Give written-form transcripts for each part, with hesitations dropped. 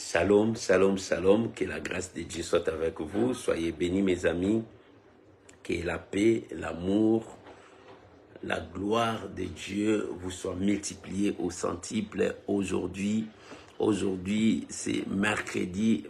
Shalom, shalom, shalom, que la grâce de Dieu soit avec vous. Soyez bénis mes amis, que la paix, l'amour, la gloire de Dieu vous soit multipliée au centuple aujourd'hui. Aujourd'hui, c'est mercredi,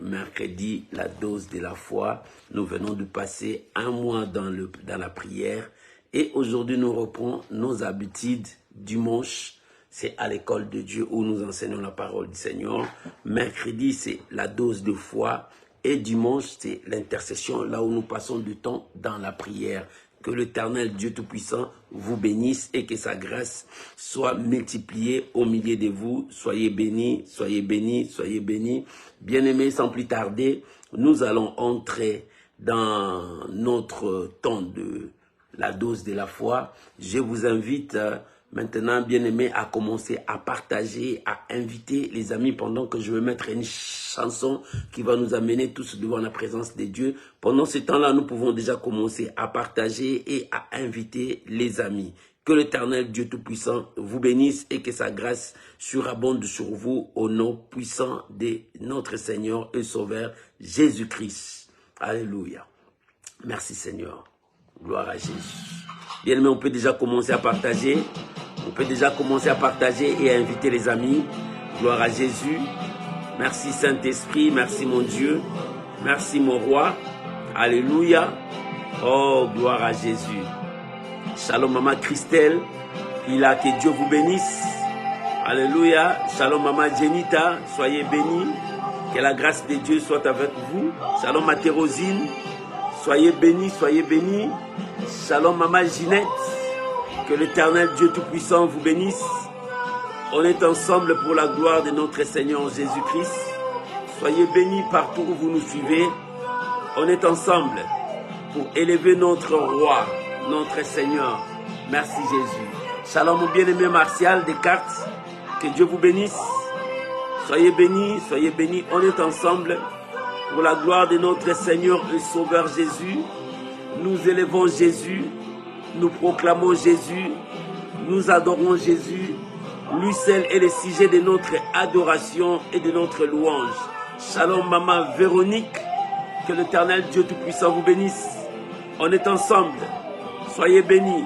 la dose de la foi. Nous venons de passer un mois dans la prière et aujourd'hui nous reprenons nos habitudes dimanche. C'est à l'école de Dieu où nous enseignons la parole du Seigneur. Mercredi, c'est la dose de foi. Et dimanche, c'est l'intercession, là où nous passons du temps dans la prière. Que l'Éternel Dieu Tout-Puissant vous bénisse et que sa grâce soit multipliée au milieu de vous. Soyez bénis, soyez bénis, soyez bénis. Bien-aimés, sans plus tarder, nous allons entrer dans notre temps de la dose de la foi. Je vous invite maintenant, bien-aimés, à commencer à partager, à inviter les amis pendant que je vais mettre une chanson qui va nous amener tous devant la présence de Dieu. Pendant ce temps-là, nous pouvons déjà commencer à partager et à inviter les amis. Que l'Éternel Dieu Tout-Puissant vous bénisse et que sa grâce surabonde sur vous au nom puissant de notre Seigneur et Sauveur Jésus-Christ. Alléluia. Merci Seigneur. Gloire à Jésus. Bien, mais on peut déjà commencer à partager. On peut déjà commencer à partager et à inviter les amis. Gloire à Jésus. Merci Saint-Esprit. Merci mon Dieu. Merci mon roi. Alléluia. Oh, gloire à Jésus. Shalom maman Christelle. Que Dieu vous bénisse. Alléluia. Shalom maman Jenita. Soyez bénis. Que la grâce de Dieu soit avec vous. Shalom ma Thérosine. Soyez bénis, soyez bénis. Shalom maman Ginette. Que l'Éternel Dieu Tout-Puissant vous bénisse. On est ensemble pour la gloire de notre Seigneur Jésus-Christ. Soyez bénis partout où vous nous suivez. On est ensemble pour élever notre roi, notre Seigneur. Merci Jésus. Shalom mon bien-aimé Martial Descartes. Que Dieu vous bénisse. Soyez bénis, soyez bénis. On est ensemble pour la gloire de notre Seigneur et Sauveur Jésus. Nous élevons Jésus. Nous proclamons Jésus, nous adorons Jésus. Lui seul est le sujet de notre adoration et de notre louange. Shalom maman Véronique, que l'Éternel Dieu Tout-Puissant vous bénisse. On est ensemble, soyez bénis.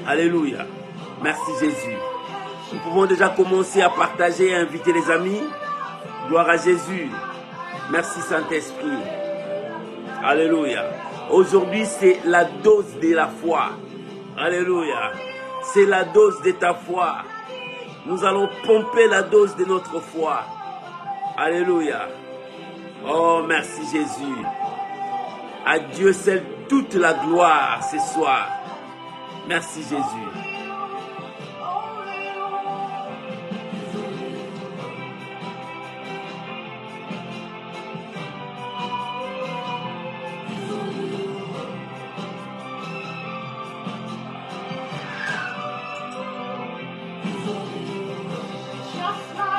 Alléluia, merci Jésus. Nous pouvons déjà commencer à partager et à inviter les amis. Gloire à Jésus, merci Saint-Esprit. Alléluia. Aujourd'hui, c'est la dose de la foi. Alléluia. C'est la dose de ta foi. Nous allons pomper la dose de notre foi. Alléluia. Oh, merci Jésus. À Dieu seul toute la gloire ce soir. Merci Jésus.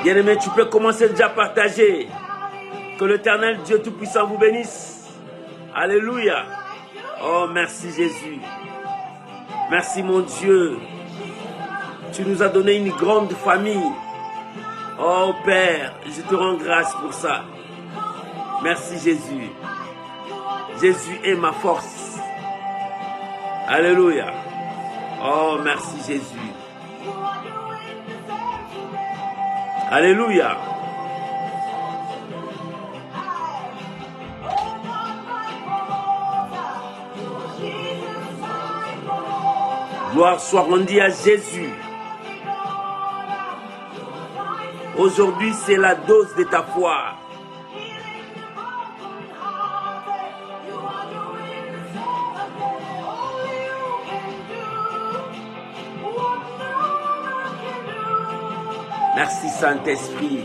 Bien-aimé, tu peux commencer déjà à partager. Que l'Éternel Dieu Tout-Puissant vous bénisse. Alléluia. Oh, merci Jésus. Merci mon Dieu. Tu nous as donné une grande famille. Oh Père, je te rends grâce pour ça. Merci Jésus. Jésus est ma force. Alléluia. Oh, merci Jésus. Alléluia. Gloire soit rendue à Jésus. Aujourd'hui, c'est la dose de ta foi. Merci Saint-Esprit.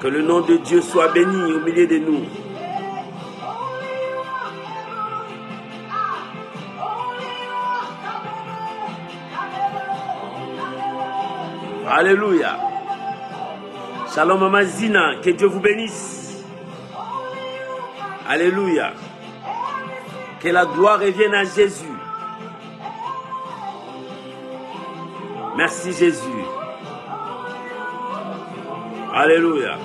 Que le nom de Dieu soit béni au milieu de nous. Alléluia. Shalom maman Zina, que Dieu vous bénisse. Alléluia. Que la gloire revienne à Jésus. Merci Jésus. Alléluia.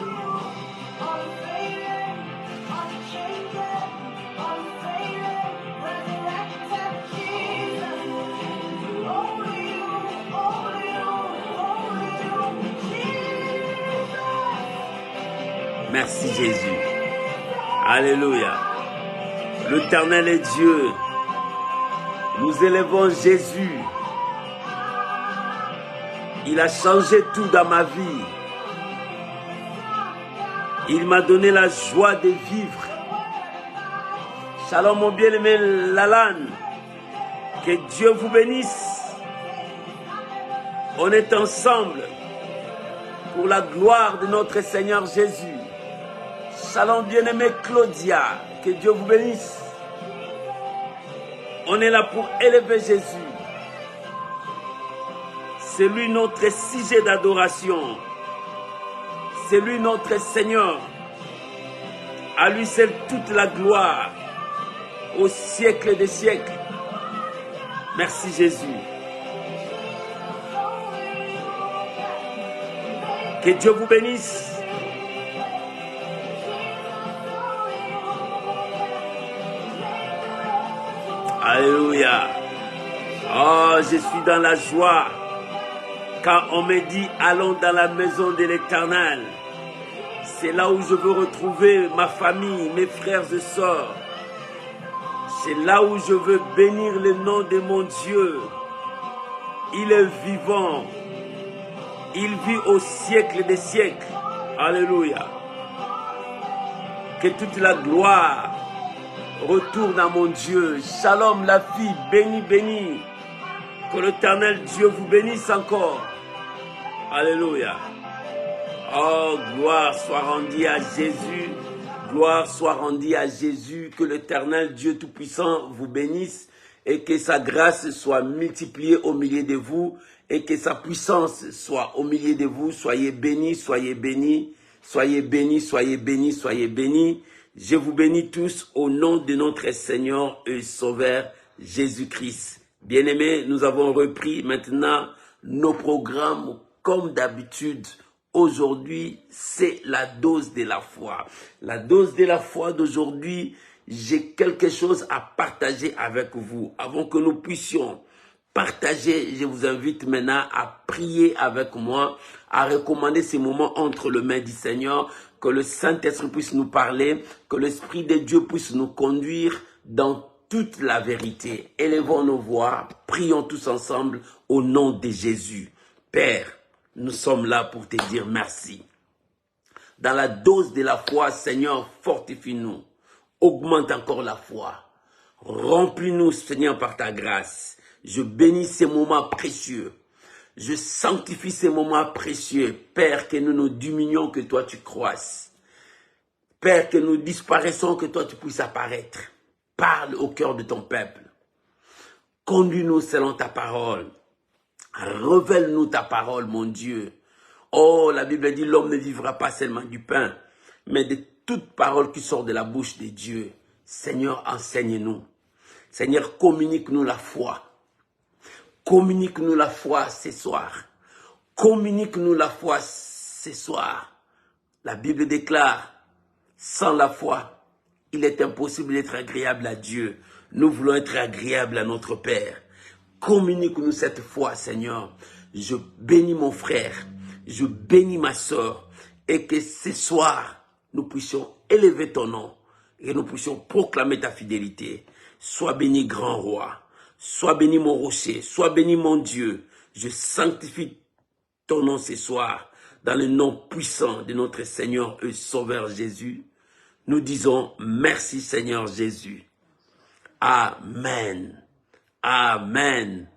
Merci Jésus. Alléluia. L'Éternel est Dieu. Nous élevons Jésus. Il a changé tout dans ma vie. Il m'a donné la joie de vivre. Shalom mon bien-aimé Lalan. Que Dieu vous bénisse. On est ensemble pour la gloire de notre Seigneur Jésus. Shalom bien-aimé Claudia. Que Dieu vous bénisse. On est là pour élever Jésus. C'est lui notre sujet d'adoration. C'est lui notre Seigneur. À lui seul toute la gloire. Au siècle des siècles. Merci Jésus. Que Dieu vous bénisse. Alléluia. Oh, je suis dans la joie. Quand on me dit, allons dans la maison de l'Éternel. C'est là où je veux retrouver ma famille, mes frères et sœurs. C'est là où je veux bénir le nom de mon Dieu. Il est vivant. Il vit au siècle des siècles. Alléluia. Que toute la gloire retourne à mon Dieu. Shalom la fille, bénie, bénie. Que l'Éternel Dieu vous bénisse encore. Alléluia. Oh, gloire soit rendue à Jésus. Gloire soit rendue à Jésus. Que l'Éternel Dieu Tout-Puissant vous bénisse et que sa grâce soit multipliée au milieu de vous et que sa puissance soit au milieu de vous. Soyez bénis, soyez bénis, soyez bénis, soyez bénis, soyez bénis. Je vous bénis tous au nom de notre Seigneur et Sauveur Jésus-Christ. Bien-aimés, nous avons repris maintenant nos programmes comme d'habitude. Aujourd'hui, c'est la dose de la foi. La dose de la foi d'aujourd'hui, j'ai quelque chose à partager avec vous. Avant que nous puissions partager, je vous invite maintenant à prier avec moi, à recommander ces moments entre les mains du Seigneur, que le Saint-Esprit puisse nous parler, que l'Esprit de Dieu puisse nous conduire dans toute la vérité. Élevons nos voix, prions tous ensemble au nom de Jésus. Père, nous sommes là pour te dire merci. Dans la dose de la foi, Seigneur, fortifie-nous. Augmente encore la foi. Remplis-nous, Seigneur, par ta grâce. Je bénis ces moments précieux. Je sanctifie ces moments précieux. Père, que nous nous diminuions, que toi tu croisses. Père, que nous disparaissons, que toi tu puisses apparaître. Parle au cœur de ton peuple. Conduis-nous selon ta parole. Révèle-nous ta parole, mon Dieu. Oh, la Bible dit, l'homme ne vivra pas seulement du pain, mais de toute parole qui sort de la bouche de Dieu. Seigneur, enseigne-nous. Seigneur, communique-nous la foi. Communique-nous la foi ce soir. Communique-nous la foi ce soir. La Bible déclare, sans la foi, il est impossible d'être agréable à Dieu. Nous voulons être agréables à notre Père. Communique-nous cette foi, Seigneur. Je bénis mon frère, je bénis ma soeur, et que ce soir, nous puissions élever ton nom, et nous puissions proclamer ta fidélité. Sois béni, grand roi. Sois béni, mon rocher. Sois béni, mon Dieu. Je sanctifie ton nom ce soir, dans le nom puissant de notre Seigneur et Sauveur Jésus. Nous disons merci, Seigneur Jésus. Amen. Amen.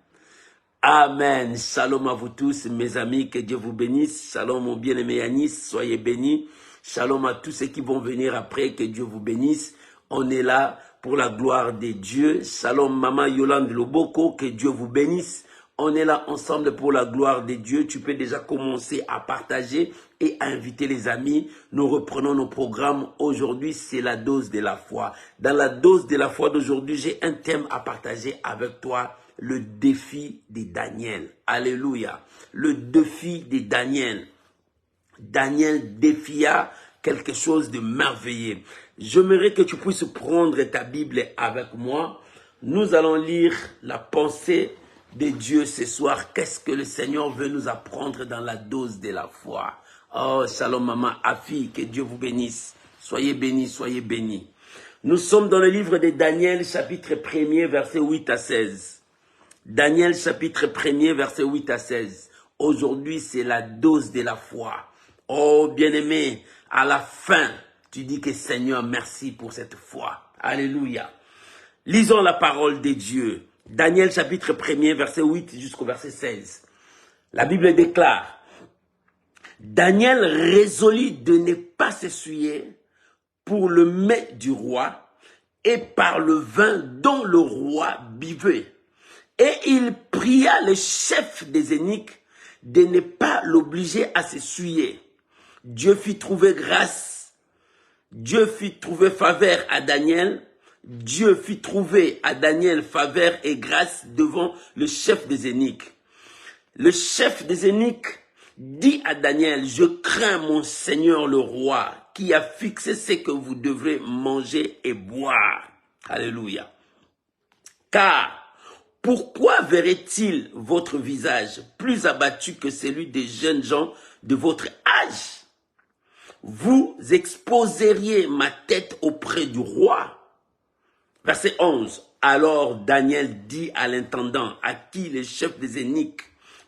Amen. Shalom à vous tous, mes amis. Que Dieu vous bénisse. Shalom, mon bien-aimé Yanis. Soyez bénis. Shalom à tous ceux qui vont venir après. Que Dieu vous bénisse. On est là pour la gloire de Dieu. Shalom, maman Yolande Loboko. Que Dieu vous bénisse. On est là ensemble pour la gloire de Dieu. Tu peux déjà commencer à partager et à inviter les amis. Nous reprenons nos programmes. Aujourd'hui, c'est la dose de la foi. Dans la dose de la foi d'aujourd'hui, j'ai un thème à partager avec toi. Le défi de Daniel. Alléluia. Le défi de Daniel. Daniel défia quelque chose de merveilleux. J'aimerais que tu puisses prendre ta Bible avec moi. Nous allons lire la pensée de Dieu ce soir. Qu'est-ce que le Seigneur veut nous apprendre dans la dose de la foi? Oh, shalom maman, Afi, que Dieu vous bénisse. Soyez bénis, soyez bénis. Nous sommes dans le livre de Daniel, chapitre 1er, versets 8 à 16. Daniel, chapitre 1er, versets 8 à 16. Aujourd'hui, c'est la dose de la foi. Oh, bien-aimé, à la fin, tu dis que Seigneur, merci pour cette foi. Alléluia. Lisons la parole de Dieu. Daniel, chapitre 1er, verset 8 jusqu'au verset 16. La Bible déclare, Daniel résolut de ne pas s'essuyer pour le mets du roi et par le vin dont le roi buvait. Et il pria le chef des eunuques de ne pas l'obliger à s'essuyer. Dieu fit trouver grâce, Dieu fit trouver faveur à Daniel, Dieu fit trouver à Daniel faveur et grâce devant le chef des eunuques. Le chef des eunuques dit à Daniel, je crains mon Seigneur le roi, qui a fixé ce que vous devrez manger et boire. Alléluia. Car, pourquoi verrait-il votre visage plus abattu que celui des jeunes gens de votre âge? Vous exposeriez ma tête auprès du roi. Verset 11. Alors Daniel dit à l'intendant, à qui le chef des eunuques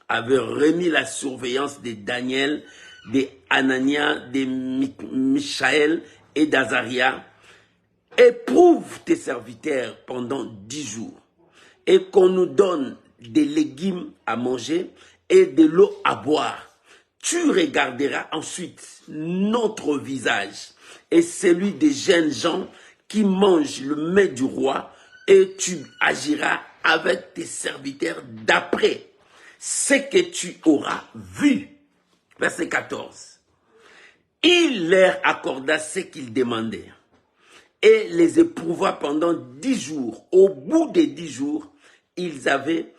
avait remis la surveillance de Daniel, de Anania, de Michaël et d'Azaria, éprouve tes serviteurs pendant 10 jours, et qu'on nous donne des légumes à manger et de l'eau à boire. Tu regarderas ensuite notre visage et celui des jeunes gens qui mangent le mets du roi, et tu agiras avec tes serviteurs d'après ce que tu auras vu. Verset 14. Il leur accorda ce qu'ils demandaient et les éprouva pendant 10 jours. Au bout des 10 jours, ils avaient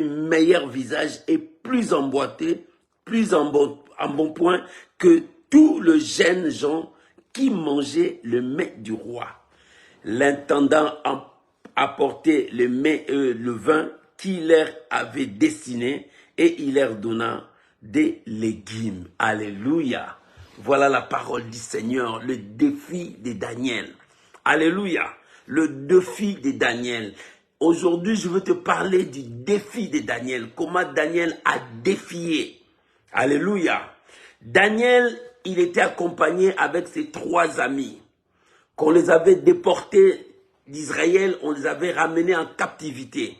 meilleur visage et plus emboîté, plus en bon point que tous les jeunes gens qui mangeaient le mets du roi. L'intendant apportait le vin qu'il leur avait destiné et il leur donna des légumes. Alléluia. Voilà la parole du Seigneur, le défi de Daniel. Alléluia. Le défi de Daniel. Aujourd'hui, je veux te parler du défi de Daniel. Comment Daniel a défié. Alléluia. Daniel, il était accompagné avec ses 3 amis. Qu'on les avait déportés d'Israël, on les avait ramenés en captivité.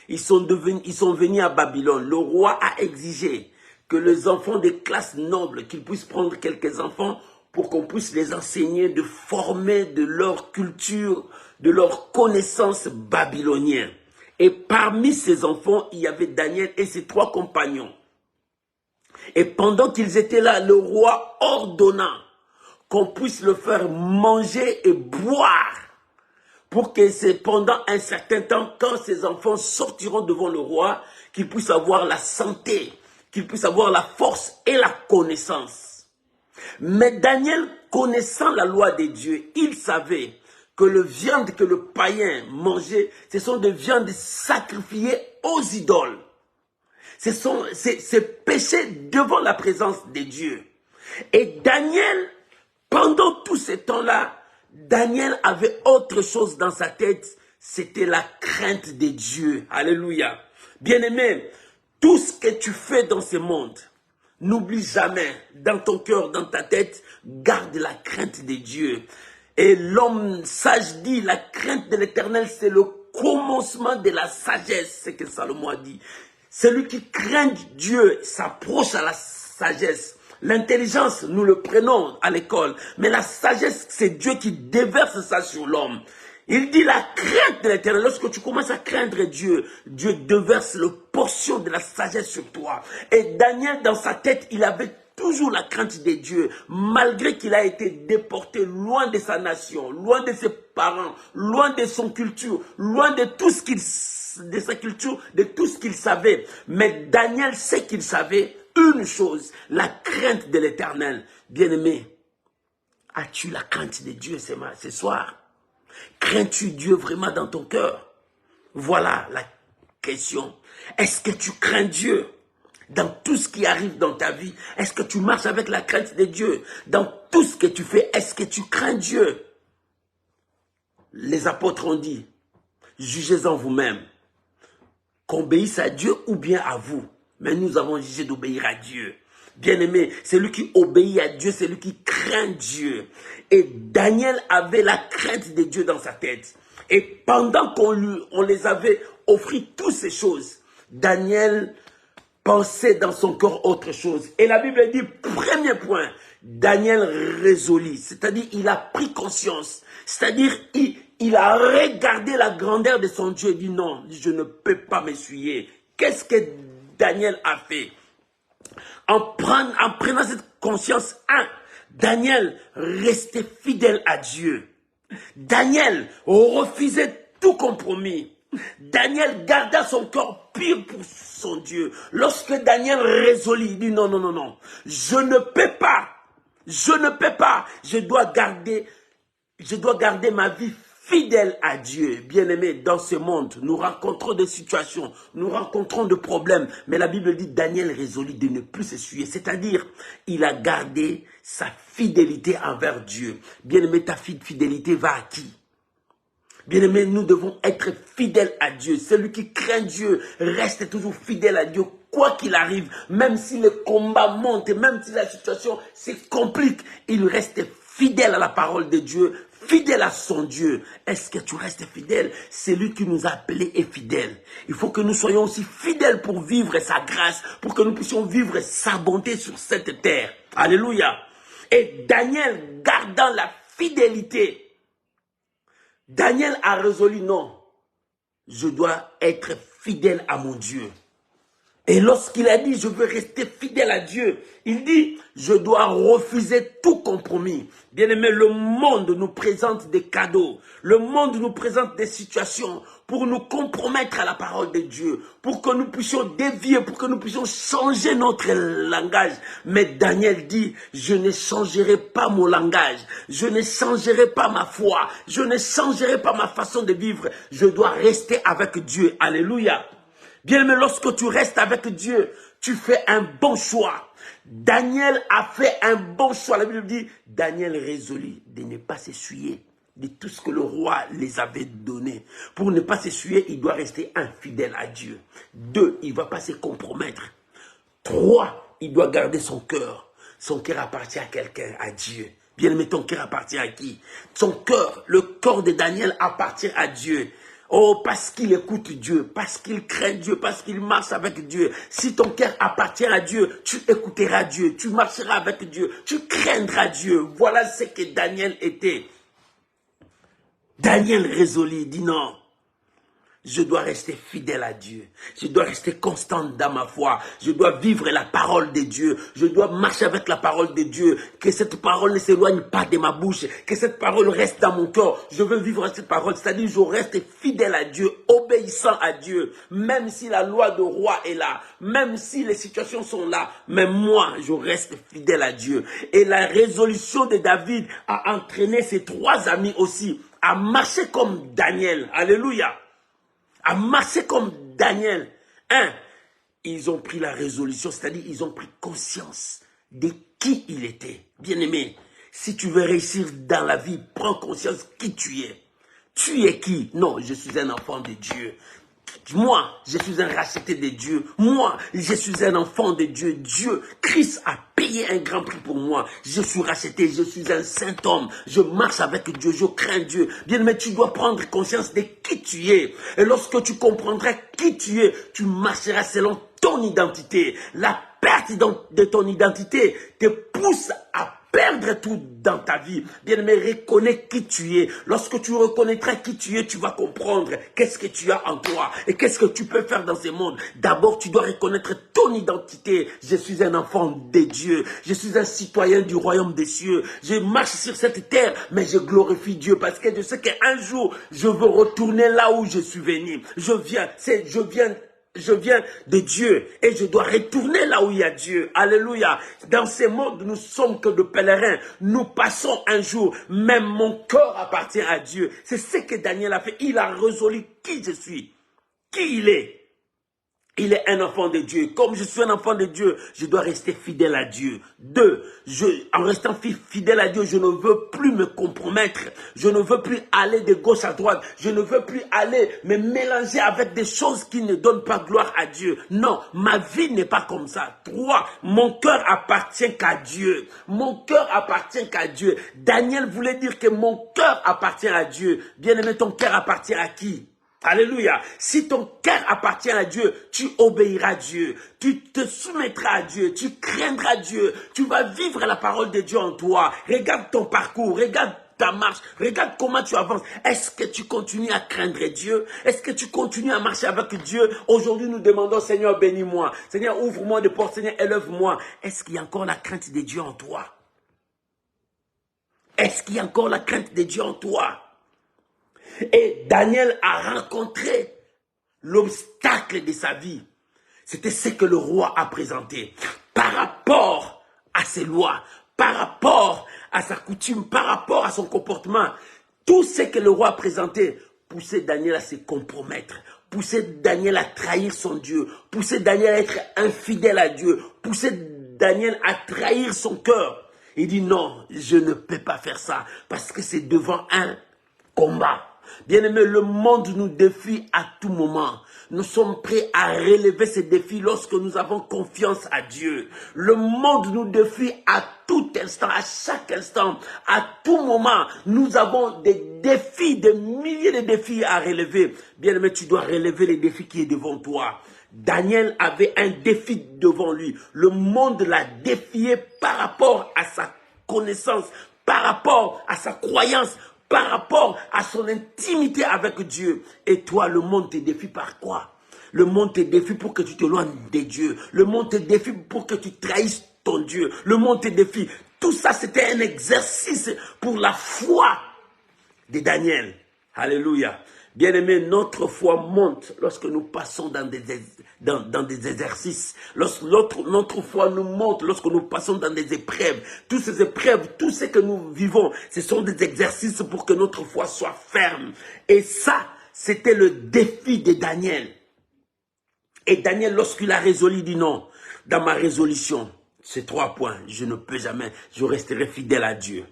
Ils sont venus à Babylone. Le roi a exigé que les enfants des classes nobles, qu'ils puissent prendre quelques enfants pour qu'on puisse les enseigner, de former de leur culture, de leur connaissance babylonienne. Et parmi ces enfants, il y avait Daniel et ses 3 compagnons. Et pendant qu'ils étaient là, le roi ordonna qu'on puisse le faire manger et boire, pour que c'est pendant un certain temps, quand ces enfants sortiront devant le roi, qu'ils puissent avoir la santé, qu'ils puissent avoir la force et la connaissance. Mais Daniel, connaissant la loi de Dieu, il savait que les viandes que le païen mangeait, ce sont des viandes sacrifiées aux idoles. C'est péché devant la présence de Dieu. Et Daniel, pendant tout ce temps-là, Daniel avait autre chose dans sa tête, c'était la crainte de Dieu. Alléluia. Bien-aimé, tout ce que tu fais dans ce monde, n'oublie jamais, dans ton cœur, dans ta tête, garde la crainte de Dieu. Et l'homme sage dit, la crainte de l'Éternel, c'est le commencement de la sagesse, c'est ce que Salomon a dit. Celui qui craint Dieu s'approche à la sagesse. L'intelligence, nous le prenons à l'école, mais la sagesse, c'est Dieu qui déverse ça sur l'homme. Il dit la crainte de l'Éternel. Lorsque tu commences à craindre Dieu, Dieu déverse le portion de la sagesse sur toi. Et Daniel, dans sa tête, il avait toujours la crainte de Dieu, malgré qu'il a été déporté loin de sa nation, loin de ses parents, loin de son culture, loin de tout ce qu'il de sa culture, de tout ce qu'il savait. Mais Daniel sait qu'il savait une chose, la crainte de l'Éternel. Bien-aimé, as-tu la crainte de Dieu ce soir? Crains-tu Dieu vraiment dans ton cœur? Voilà la question. Est-ce que tu crains Dieu dans tout ce qui arrive dans ta vie? Est-ce que tu marches avec la crainte de Dieu? Dans tout ce que tu fais, est-ce que tu crains Dieu? Les apôtres ont dit, jugez-en vous-même, qu'on obéisse à Dieu ou bien à vous. Mais nous avons jugé d'obéir à Dieu. Bien-aimé, celui qui obéit à Dieu, c'est lui qui craint Dieu. Et Daniel avait la crainte de Dieu dans sa tête. Et pendant qu'on les avait offert toutes ces choses, Daniel pensait dans son cœur autre chose. Et la Bible dit, premier point, Daniel résolut. C'est-à-dire, il a pris conscience. C'est-à-dire, il a regardé la grandeur de son Dieu et dit, non, je ne peux pas m'essuyer. Qu'est-ce que Daniel a fait? En prenant cette conscience, Daniel restait fidèle à Dieu. Daniel refusait tout compromis. Daniel garda son cœur pur pour son Dieu. Lorsque Daniel résolut, il dit non, non, non, non, je ne peux pas, je dois garder ma vie fidèle à Dieu. Bien-aimé, dans ce monde, nous rencontrons des situations, nous rencontrons des problèmes, mais la Bible dit Daniel résolut de ne plus s'essuyer, c'est-à-dire il a gardé sa fidélité envers Dieu. Bien-aimé, ta fidélité va à qui? Bien-aimé, nous devons être fidèles à Dieu. Celui qui craint Dieu reste toujours fidèle à Dieu, quoi qu'il arrive. Même si le combat monte, même si la situation se complique, il reste fidèle à la parole de Dieu, fidèle à son Dieu. Est-ce que tu restes fidèle? Celui qui nous a appelés est fidèle. Il faut que nous soyons aussi fidèles pour vivre sa grâce, pour que nous puissions vivre sa bonté sur cette terre. Alléluia. Et Daniel, gardant la fidélité, Daniel a résolu, non, je dois être fidèle à mon Dieu. Et lorsqu'il a dit, je veux rester fidèle à Dieu, il dit, je dois refuser tout compromis. Bien-aimé, le monde nous présente des cadeaux. Le monde nous présente des situations pour nous compromettre à la parole de Dieu, pour que nous puissions dévier, pour que nous puissions changer notre langage. Mais Daniel dit, je ne changerai pas mon langage, je ne changerai pas ma foi, je ne changerai pas ma façon de vivre. Je dois rester avec Dieu. Alléluia. Bien-aimé, lorsque tu restes avec Dieu, tu fais un bon choix. Daniel a fait un bon choix. La Bible dit, Daniel résolut de ne pas s'essuyer de tout ce que le roi les avait donné. Pour ne pas s'essuyer, il doit rester infidèle à Dieu. 2, il ne va pas se compromettre. 3, il doit garder son cœur. Son cœur appartient à quelqu'un, à Dieu. Bien-aimé, ton cœur appartient à qui? Son cœur, le corps de Daniel appartient à Dieu. Oh, parce qu'il écoute Dieu, parce qu'il craint Dieu, parce qu'il marche avec Dieu. Si ton cœur appartient à Dieu, tu écouteras Dieu, tu marcheras avec Dieu, tu craindras Dieu. Voilà ce que Daniel était. Daniel résolut, dit non. Je dois rester fidèle à Dieu. Je dois rester constant dans ma foi. Je dois vivre la parole de Dieu. Je dois marcher avec la parole de Dieu. Que cette parole ne s'éloigne pas de ma bouche. Que cette parole reste dans mon cœur. Je veux vivre cette parole. C'est-à-dire, je reste fidèle à Dieu, obéissant à Dieu. Même si la loi de roi est là. Même si les situations sont là. Mais moi, je reste fidèle à Dieu. Et la résolution de David a entraîné ses 3 amis aussi à marcher comme Daniel. Alléluia. À marcher comme Daniel. Ils ont pris la résolution, c'est-à-dire ils ont pris conscience de qui il était. Bien-aimé, si tu veux réussir dans la vie, prends conscience qui tu es. Tu es qui? Non, je suis un enfant de Dieu. Moi, je suis un racheté de Dieu. Moi, je suis un enfant de Dieu. Dieu, Christ a payé un grand prix pour moi. Je suis racheté, je suis un saint homme. Je marche avec Dieu, je crains Dieu. Bien, mais tu dois prendre conscience de qui tu es. Et lorsque tu comprendras qui tu es, tu marcheras selon ton identité. La perte de ton identité te pousse à perdre tout dans ta vie. Bien-aimé, reconnais qui tu es. Lorsque tu reconnaîtras qui tu es, tu vas comprendre qu'est-ce que tu as en toi et qu'est-ce que tu peux faire dans ce monde. D'abord, tu dois reconnaître ton identité. Je suis un enfant de Dieu. Je suis un citoyen du royaume des cieux. Je marche sur cette terre, mais je glorifie Dieu parce que je sais qu'un jour, je veux retourner là où je suis venu. Je viens je viens de Dieu et je dois retourner là où il y a Dieu. Alléluia. Dans ces mondes, nous sommes que de pèlerins. Nous passons un jour. Même mon corps appartient à Dieu. C'est ce que Daniel a fait. Il a résolu qui je suis, qui il est. Il est un enfant de Dieu. Comme je suis un enfant de Dieu, je dois rester fidèle à Dieu. 2, en restant fidèle à Dieu, je ne veux plus me compromettre. Je ne veux plus aller de gauche à droite. Je ne veux plus aller me mélanger avec des choses qui ne donnent pas gloire à Dieu. Non, ma vie n'est pas comme ça. 3, mon cœur appartient qu'à Dieu. Mon cœur appartient qu'à Dieu. Daniel voulait dire que mon cœur appartient à Dieu. Bien-aimé, ton cœur appartient à qui? Alléluia. Si ton cœur appartient à Dieu, tu obéiras à Dieu, tu te soumettras à Dieu, tu craindras Dieu, tu vas vivre la parole de Dieu en toi. Regarde ton parcours, regarde ta marche, regarde comment tu avances. Est-ce que tu continues à craindre Dieu? Est-ce que tu continues à marcher avec Dieu? Aujourd'hui, nous demandons, Seigneur, bénis-moi. Seigneur, ouvre-moi des portes. Seigneur, élève-moi. Est-ce qu'il y a encore la crainte de Dieu en toi? Est-ce qu'il y a encore la crainte de Dieu en toi? Et Daniel a rencontré l'obstacle de sa vie. C'était ce que le roi a présenté. Par rapport à ses lois, par rapport à sa coutume, par rapport à son comportement, tout ce que le roi a présenté poussait Daniel à se compromettre, poussait Daniel à trahir son Dieu, poussait Daniel à être infidèle à Dieu, poussait Daniel à trahir son cœur. Il dit non, je ne peux pas faire ça parce que c'est devant un combat. Bien-aimé, le monde nous défie à tout moment. Nous sommes prêts à relever ces défis lorsque nous avons confiance à Dieu. Le monde nous défie à tout instant, à chaque instant, à tout moment. Nous avons des défis, des milliers de défis à relever. Bien-aimé, tu dois relever les défis qui est devant toi. Daniel avait un défi devant lui. Le monde l'a défié par rapport à sa connaissance, par rapport à sa croyance, par rapport à son intimité avec Dieu. Et toi, le monde te défie par quoi? Le monde te défie pour que tu t'éloignes de Dieu. Le monde te défie pour que tu trahisses ton Dieu. Le monde te défie. Tout ça, c'était un exercice pour la foi de Daniel. Alléluia. Bien-aimé, notre foi monte lorsque nous passons dans des exercices. Notre foi nous monte lorsque nous passons dans des épreuves. Toutes ces épreuves, tout ce que nous vivons, ce sont des exercices pour que notre foi soit ferme. Et ça, c'était le défi de Daniel. Et Daniel, lorsqu'il a résolu, il dit non, dans ma résolution, ces 3 points, je ne peux jamais, je resterai fidèle à Dieu.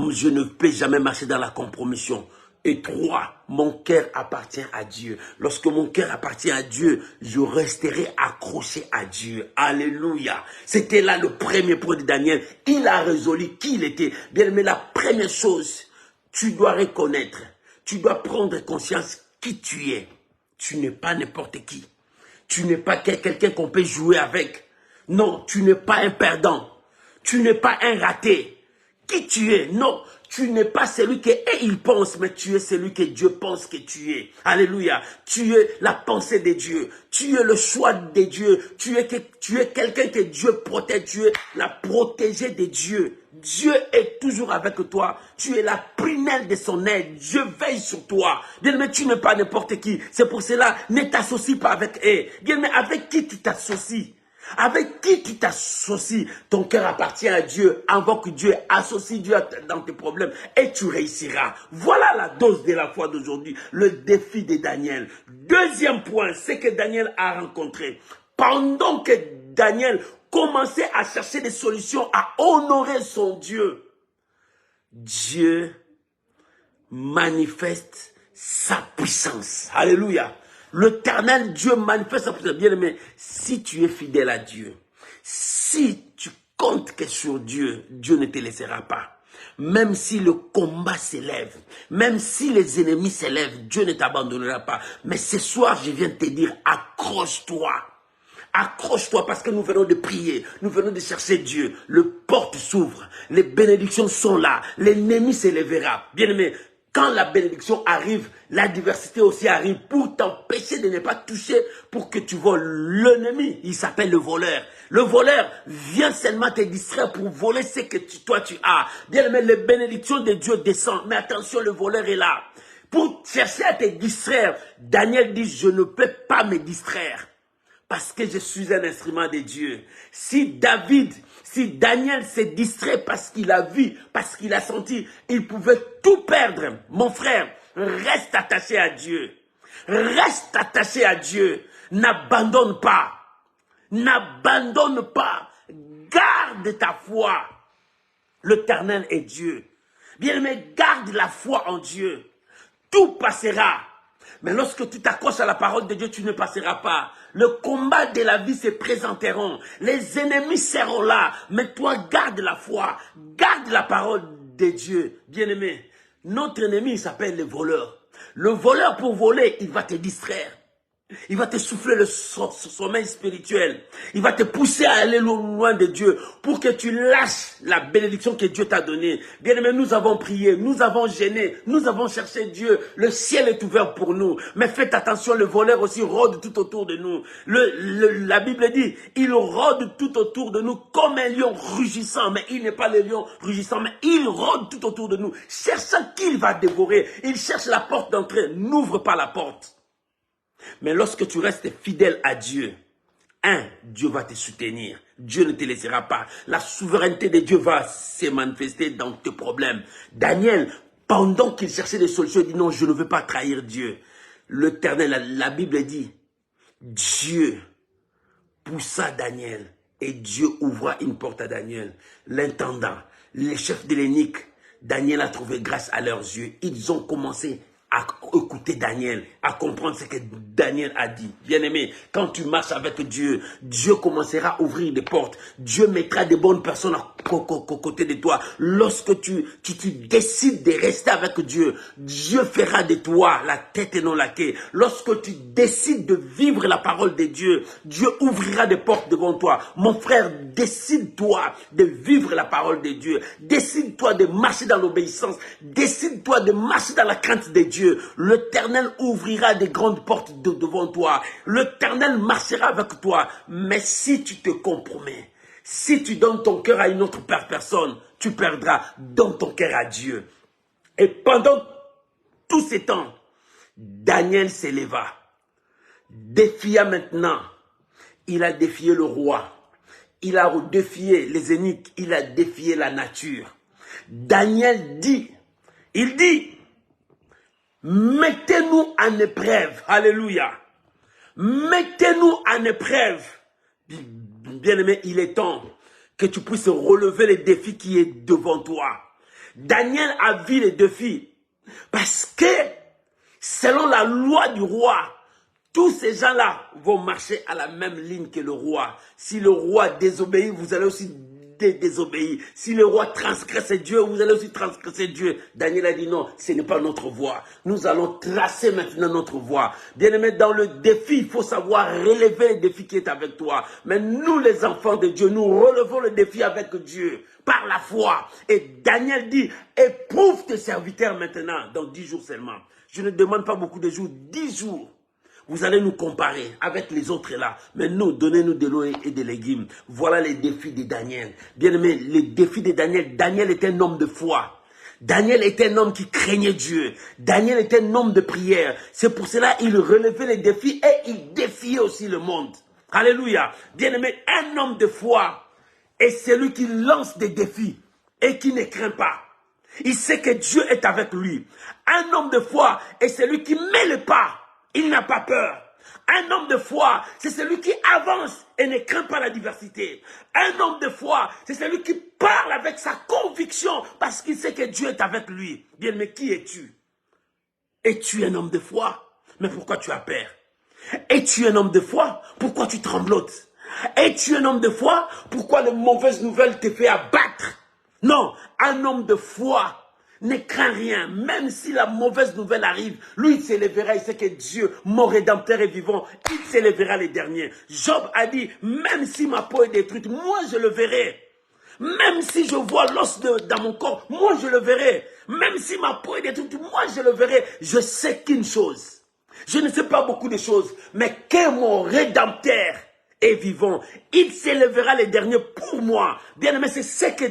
Je ne peux jamais marcher dans la compromission. Et 3, mon cœur appartient à Dieu. Lorsque mon cœur appartient à Dieu, je resterai accroché à Dieu. Alléluia. C'était là le premier point de Daniel. Il a résolu qui il était. Bien aimé, la première chose, tu dois reconnaître, tu dois prendre conscience qui tu es. Tu n'es pas n'importe qui. Tu n'es pas quelqu'un qu'on peut jouer avec. Non, tu n'es pas un perdant. Tu n'es pas un raté. Qui tu es? Non, tu n'es pas celui que il pense, mais tu es celui que Dieu pense que tu es. Alléluia. Tu es la pensée de Dieu. Tu es le choix de Dieu. Tu es quelqu'un que Dieu protège. Tu es la protégée de Dieu. Dieu est toujours avec toi. Tu es la prunelle de son aide. Dieu veille sur toi. Bien-aimé, tu n'es pas n'importe qui. C'est pour cela, ne t'associe pas avec eux. Bien-aimé, avec qui tu t'associes? Avec qui tu t'associes? Ton cœur appartient à Dieu. Invoque Dieu, associe Dieu dans tes problèmes et tu réussiras. Voilà la dose de la foi d'aujourd'hui, le défi de Daniel. Deuxième point, c'est que Daniel a rencontré. Pendant que Daniel commençait à chercher des solutions, à honorer son Dieu, Dieu manifeste sa puissance. Alléluia. L'Éternel Dieu manifeste sa puissance. Bien aimé, si tu es fidèle à Dieu, si tu comptes que sur Dieu, Dieu ne te laissera pas. Même si le combat s'élève, même si les ennemis s'élèvent, Dieu ne t'abandonnera pas. Mais ce soir, je viens te dire, accroche-toi. Accroche-toi parce que nous venons de prier, nous venons de chercher Dieu. Le porte s'ouvre, les bénédictions sont là, l'ennemi s'élèvera. Bien-aimé, quand la bénédiction arrive, la diversité aussi arrive pour t'empêcher de ne pas toucher, pour que tu voles. L'ennemi, il s'appelle le voleur. Le voleur vient seulement te distraire pour voler ce que toi tu as. Bien aimé, les bénédictions de Dieu descendent. Mais attention, le voleur est là. Pour chercher à te distraire, Daniel dit, je ne peux pas me distraire. parce que je suis un instrument de Dieu. Si Daniel s'est distrait parce qu'il a vu, parce qu'il a senti, il pouvait tout perdre. Mon frère, reste attaché à Dieu. Reste attaché à Dieu. N'abandonne pas. N'abandonne pas. Garde ta foi. L'Éternel est Dieu. Bien-aimé, garde la foi en Dieu. Tout passera. Mais lorsque tu t'accroches à la parole de Dieu, tu ne passeras pas. Le combat de la vie se présenteront. Les ennemis seront là. Mais toi, garde la foi. Garde la parole de Dieu. Bien-aimé, notre ennemi s'appelle le voleur. Le voleur, pour voler, il va te distraire. Il va te souffler le sommeil spirituel. Il va te pousser à aller loin de Dieu pour que tu lâches la bénédiction que Dieu t'a donnée. Bien aimé, nous avons prié, nous avons gêné, nous avons cherché Dieu. Le ciel est ouvert pour nous. Mais faites attention, le voleur aussi rôde tout autour de nous. La Bible dit, il rôde tout autour de nous comme un lion rugissant. Mais il n'est pas le lion rugissant, mais il rôde tout autour de nous, cherchant qui il va dévorer. Il cherche la porte d'entrée, n'ouvre pas la porte. Mais lorsque tu restes fidèle à Dieu, Dieu va te soutenir. Dieu ne te laissera pas. La souveraineté de Dieu va se manifester dans tes problèmes. Daniel, pendant qu'il cherchait des solutions, il dit non, je ne veux pas trahir Dieu. L'Éternel, la Bible dit, Dieu poussa Daniel et Dieu ouvra une porte à Daniel. L'intendant, les chefs de l'énigme, Daniel a trouvé grâce à leurs yeux. Ils ont commencé à écouter Daniel, à comprendre ce que Daniel a dit. Bien-aimé, quand tu marches avec Dieu, Dieu commencera à ouvrir des portes. Dieu mettra des bonnes personnes à côté de toi. Lorsque tu décides de rester avec Dieu, Dieu fera de toi la tête et non la queue. Lorsque tu décides de vivre la parole de Dieu, Dieu ouvrira des portes devant toi. Mon frère, décide-toi de vivre la parole de Dieu. Décide-toi de marcher dans l'obéissance. Décide-toi de marcher dans la crainte de Dieu. L'Éternel ouvrira des grandes portes devant toi. L'Éternel marchera avec toi. Mais si tu te compromets, si tu donnes ton cœur à une autre personne, tu perdras. Donne ton cœur à Dieu. Et pendant tous ces temps, Daniel s'éleva. Défia maintenant. Il a défié le roi. Il a défié les énigmes. Il a défié la nature. Daniel dit, il dit, mettez-nous en épreuve. Alléluia. Mettez-nous en épreuve. Bien-aimé, il est temps que tu puisses relever les défis qui est devant toi. Daniel a vu les défis parce que selon la loi du roi, tous ces gens-là vont marcher à la même ligne que le roi. Si le roi désobéit, vous allez aussi désobéir. Si le roi transgresse Dieu, vous allez aussi transgresser Dieu. Daniel a dit non, ce n'est pas notre voie. Nous allons tracer maintenant notre voie. Bien-aimé, dans le défi, il faut savoir relever le défi qui est avec toi. Mais nous, les enfants de Dieu, nous relevons le défi avec Dieu, par la foi. Et Daniel dit, éprouve tes serviteurs maintenant, dans 10 jours seulement. Je ne demande pas beaucoup de jours, 10 jours. Vous allez nous comparer avec les autres là. Mais nous, donnez-nous de l'eau et des légumes. Voilà les défis de Daniel. Bien aimé, les défis de Daniel. Daniel était un homme de foi. Daniel était un homme qui craignait Dieu. Daniel était un homme de prière. C'est pour cela qu'il relevait les défis et il défiait aussi le monde. Alléluia. Bien aimé, un homme de foi est celui qui lance des défis et qui ne craint pas. Il sait que Dieu est avec lui. Un homme de foi est celui qui met le pas. Il n'a pas peur. Un homme de foi, c'est celui qui avance et ne craint pas la diversité. Un homme de foi, c'est celui qui parle avec sa conviction parce qu'il sait que Dieu est avec lui. Bien, mais qui es-tu? Es-tu un homme de foi? Mais pourquoi tu as peur? Es-tu un homme de foi? Pourquoi tu tremblotes? Es-tu un homme de foi? Pourquoi les mauvaises nouvelles te font abattre? Non, un homme de foi ne craint rien, même si la mauvaise nouvelle arrive, lui il s'élèvera, il sait que Dieu, mon rédempteur est vivant, il s'élèvera les derniers. Job a dit, même si ma peau est détruite, moi je le verrai. Même si je vois l'os dans mon corps, moi je le verrai. Même si ma peau est détruite, moi je le verrai. Je sais qu'une chose, je ne sais pas beaucoup de choses, mais que mon rédempteur est vivant, il s'élèvera les derniers pour moi. Bien aimé, c'est ce que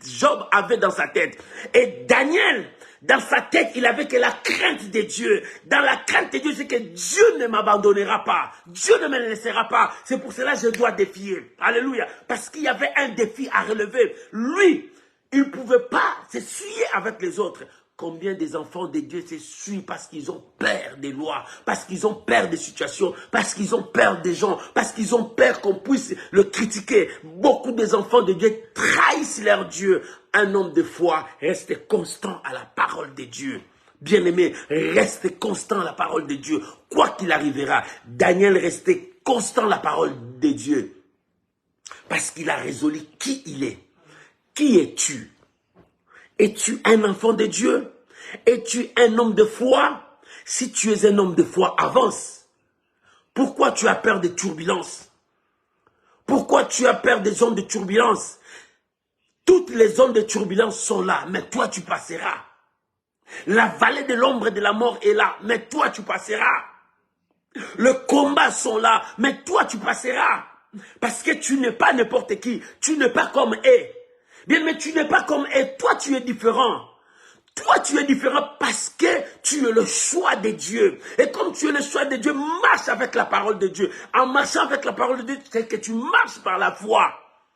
Job avait dans sa tête. Et Daniel Dans sa tête, il avait que la crainte de Dieu. Dans la crainte de Dieu, c'est que Dieu ne m'abandonnera pas. Dieu ne me laissera pas. C'est pour cela que je dois défier. Alléluia. Parce qu'il y avait un défi à relever. Lui, il ne pouvait pas s'essuyer avec les autres. Combien des enfants de Dieu s'essuient parce qu'ils ont peur des lois, parce qu'ils ont peur des situations, parce qu'ils ont peur des gens, parce qu'ils ont peur qu'on puisse le critiquer. Beaucoup des enfants de Dieu trahissent leur Dieu. Un homme de foi reste constant à la parole de Dieu. Bien-aimé, reste constant à la parole de Dieu. Quoi qu'il arrivera, Daniel restait constant à la parole de Dieu. Parce qu'il a résolu qui il est. Qui es-tu? Es-tu un enfant de Dieu? Es-tu un homme de foi? Si tu es un homme de foi, avance. Pourquoi tu as peur des turbulences? Pourquoi tu as peur des zones de turbulence? Toutes les zones de turbulence sont là, mais toi tu passeras. La vallée de l'ombre et de la mort est là, mais toi tu passeras. Le combat sont là, mais toi tu passeras. Parce que tu n'es pas n'importe qui, tu n'es pas comme eux. Bien, mais tu n'es pas comme eux, toi tu es différent. Toi tu es différent parce que tu es le choix de Dieu. Et comme tu es le choix de Dieu, marche avec la parole de Dieu. En marchant avec la parole de Dieu, c'est que tu marches par la foi.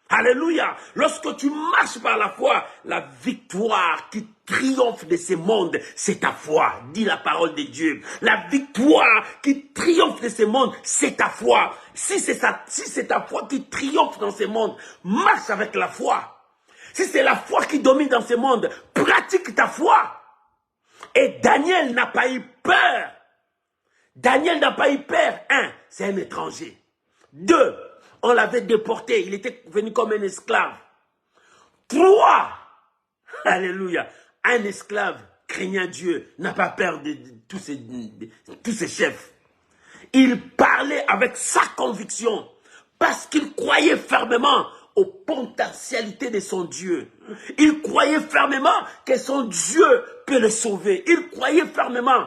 Alléluia. Lorsque tu marches par la foi, la victoire qui triomphe de ce monde, c'est ta foi. Dis la parole de Dieu. La victoire qui triomphe de ce monde, c'est ta foi. Si c'est ta foi qui triomphe dans ce monde, marche avec la foi. Si c'est la foi qui domine dans ce monde, pratique ta foi. Et Daniel n'a pas eu peur. Daniel n'a pas eu peur. 1, c'est un étranger. 2, on l'avait déporté. Il était venu comme un esclave. 3, alléluia, un esclave craignant Dieu n'a pas peur de tous ces chefs. Il parlait avec sa conviction parce qu'il croyait fermement aux potentialités de son Dieu. Il croyait fermement que son Dieu peut le sauver. Il croyait fermement.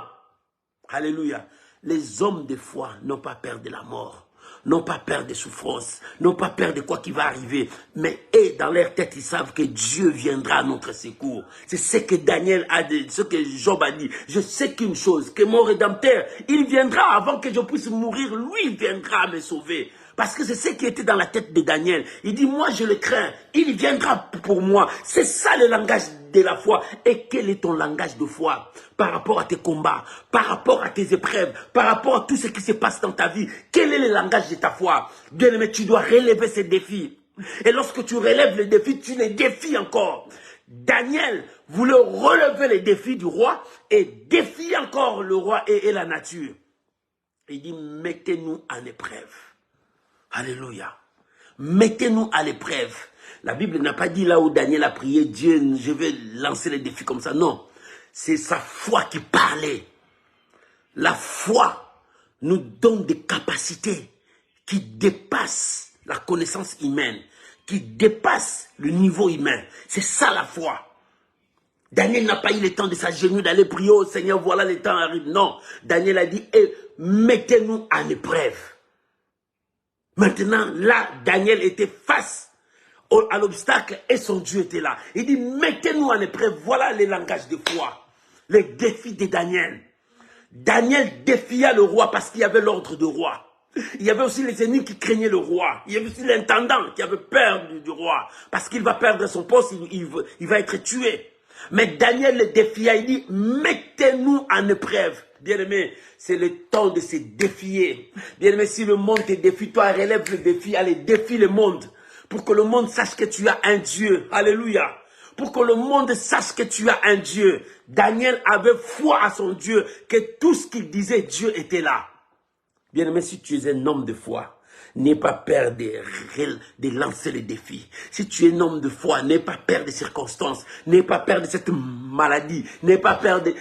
Alléluia. Les hommes de foi n'ont pas peur de la mort, n'ont pas peur des souffrances, n'ont pas peur de quoi qui va arriver. Mais eux, dans leur tête, ils savent que Dieu viendra à notre secours. C'est ce que Daniel a dit, ce que Job a dit. Je sais qu'une chose, que mon Rédempteur, il viendra avant que je puisse mourir. Lui, il viendra me sauver. Parce que c'est ce qui était dans la tête de Daniel. Il dit, moi je le crains, il viendra pour moi. C'est ça le langage de la foi. Et quel est ton langage de foi par rapport à tes combats, par rapport à tes épreuves, par rapport à tout ce qui se passe dans ta vie? Quel est le langage de ta foi? Bien-aimé, tu dois relever ces défis. Et lorsque tu relèves les défis, tu les défies encore. Daniel voulait relever les défis du roi et défier encore le roi et la nature. Il dit, mettez-nous en épreuve. Alléluia. Mettez-nous à l'épreuve. La Bible n'a pas dit là où Daniel a prié, Dieu, je vais lancer les défis comme ça. Non, c'est sa foi qui parlait. La foi nous donne des capacités qui dépassent la connaissance humaine, qui dépassent le niveau humain. C'est ça la foi. Daniel n'a pas eu le temps de s'agenouiller, d'aller prier au Seigneur, voilà le temps arrive. Non, Daniel a dit, mettez-nous en épreuve. Maintenant, là, Daniel était face à l'obstacle et son Dieu était là. Il dit, mettez-nous en épreuve. Voilà les langages de foi, les défis de Daniel. Daniel défia le roi parce qu'il y avait l'ordre du roi. Il y avait aussi les ennemis qui craignaient le roi. Il y avait aussi l'intendant qui avait peur du roi. Parce qu'il va perdre son poste, il va être tué. Mais Daniel le défia, il dit, mettez-nous en épreuve. Bien-aimé, c'est le temps de se défier. Bien-aimé, si le monde te défie, toi relève le défi, allez, défie le monde. Pour que le monde sache que tu as un Dieu. Alléluia. Pour que le monde sache que tu as un Dieu. Daniel avait foi à son Dieu, que tout ce qu'il disait, Dieu était là. Bien-aimé, si tu es un homme de foi, n'aie pas peur de lancer les défis. Si tu es un homme de foi, n'aie pas peur des circonstances, n'aie pas peur de cette maladie, n'aie pas peur de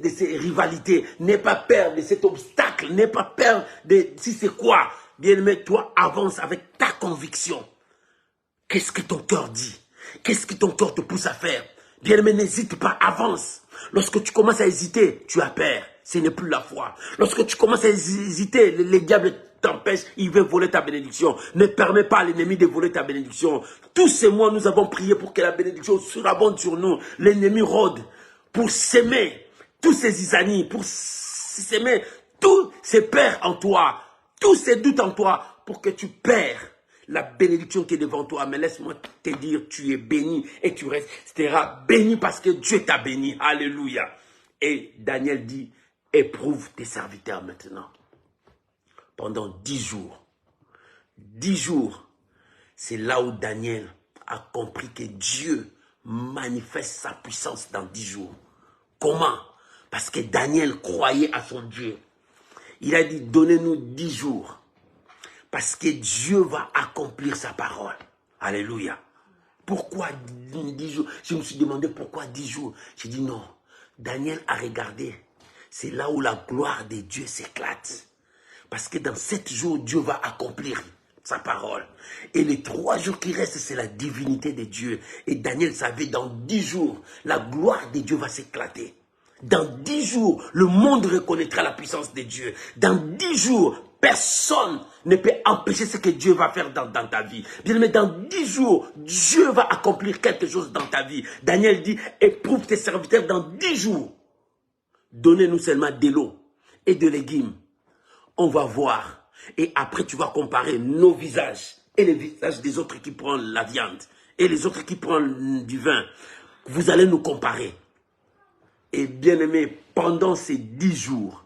ces rivalités, n'aie pas peur de cet obstacle, n'aie pas peur de si c'est quoi. Bien-aimé, toi avance avec ta conviction. Qu'est-ce que ton cœur dit? Qu'est-ce que ton cœur te pousse à faire? Bien-aimé, n'hésite pas, avance. Lorsque tu commences à hésiter, tu as peur. Ce n'est plus la foi. Lorsque tu commences à hésiter, les diables t'empêchent, ils veulent voler ta bénédiction. Ne permets pas à l'ennemi de voler ta bénédiction. Tous ces mois, nous avons prié pour que la bénédiction surabonde sur nous. L'ennemi rôde pour s'aimer tous ces isanis, pour s'aimer tous ces pères en toi, tous ces doutes en toi, pour que tu perds la bénédiction qui est devant toi. Mais laisse-moi te dire, tu es béni et tu resteras béni parce que Dieu t'a béni. Alléluia. Et Daniel dit, éprouve tes serviteurs maintenant. Pendant 10 jours. 10 jours, c'est là où Daniel a compris que Dieu manifeste sa puissance dans 10 jours. Comment? Parce que Daniel croyait à son Dieu. Il a dit, donnez-nous 10 jours. Parce que Dieu va accomplir sa parole. Alléluia. Pourquoi 10 jours? Je me suis demandé pourquoi 10 jours. J'ai dit non. Daniel a regardé. C'est là où la gloire de Dieu s'éclate. Parce que dans 7 jours, Dieu va accomplir sa parole. Et les 3 jours qui restent, c'est la divinité de Dieu. Et Daniel savait, dans 10 jours, la gloire de Dieu va s'éclater. Dans 10 jours, le monde reconnaîtra la puissance de Dieu. Dans 10 jours, personne ne peut empêcher ce que Dieu va faire dans ta vie. Bien aimé, dans 10 jours, Dieu va accomplir quelque chose dans ta vie. Daniel dit, éprouve tes serviteurs dans 10 jours. Donnez-nous seulement de l'eau et de légumes. On va voir. Et après, tu vas comparer nos visages et les visages des autres qui prennent la viande et les autres qui prennent du vin. Vous allez nous comparer. Et bien aimé, pendant ces 10 jours,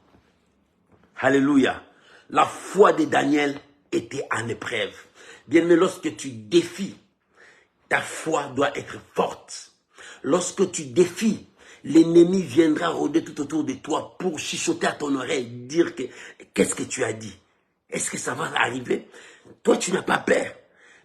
alléluia, la foi de Daniel était en épreuve. Bien aimé, lorsque tu défies, ta foi doit être forte. Lorsque tu défies, l'ennemi viendra rôder tout autour de toi pour chuchoter à ton oreille, dire que qu'est-ce que tu as dit? Est-ce que ça va arriver? Toi, tu n'as pas peur,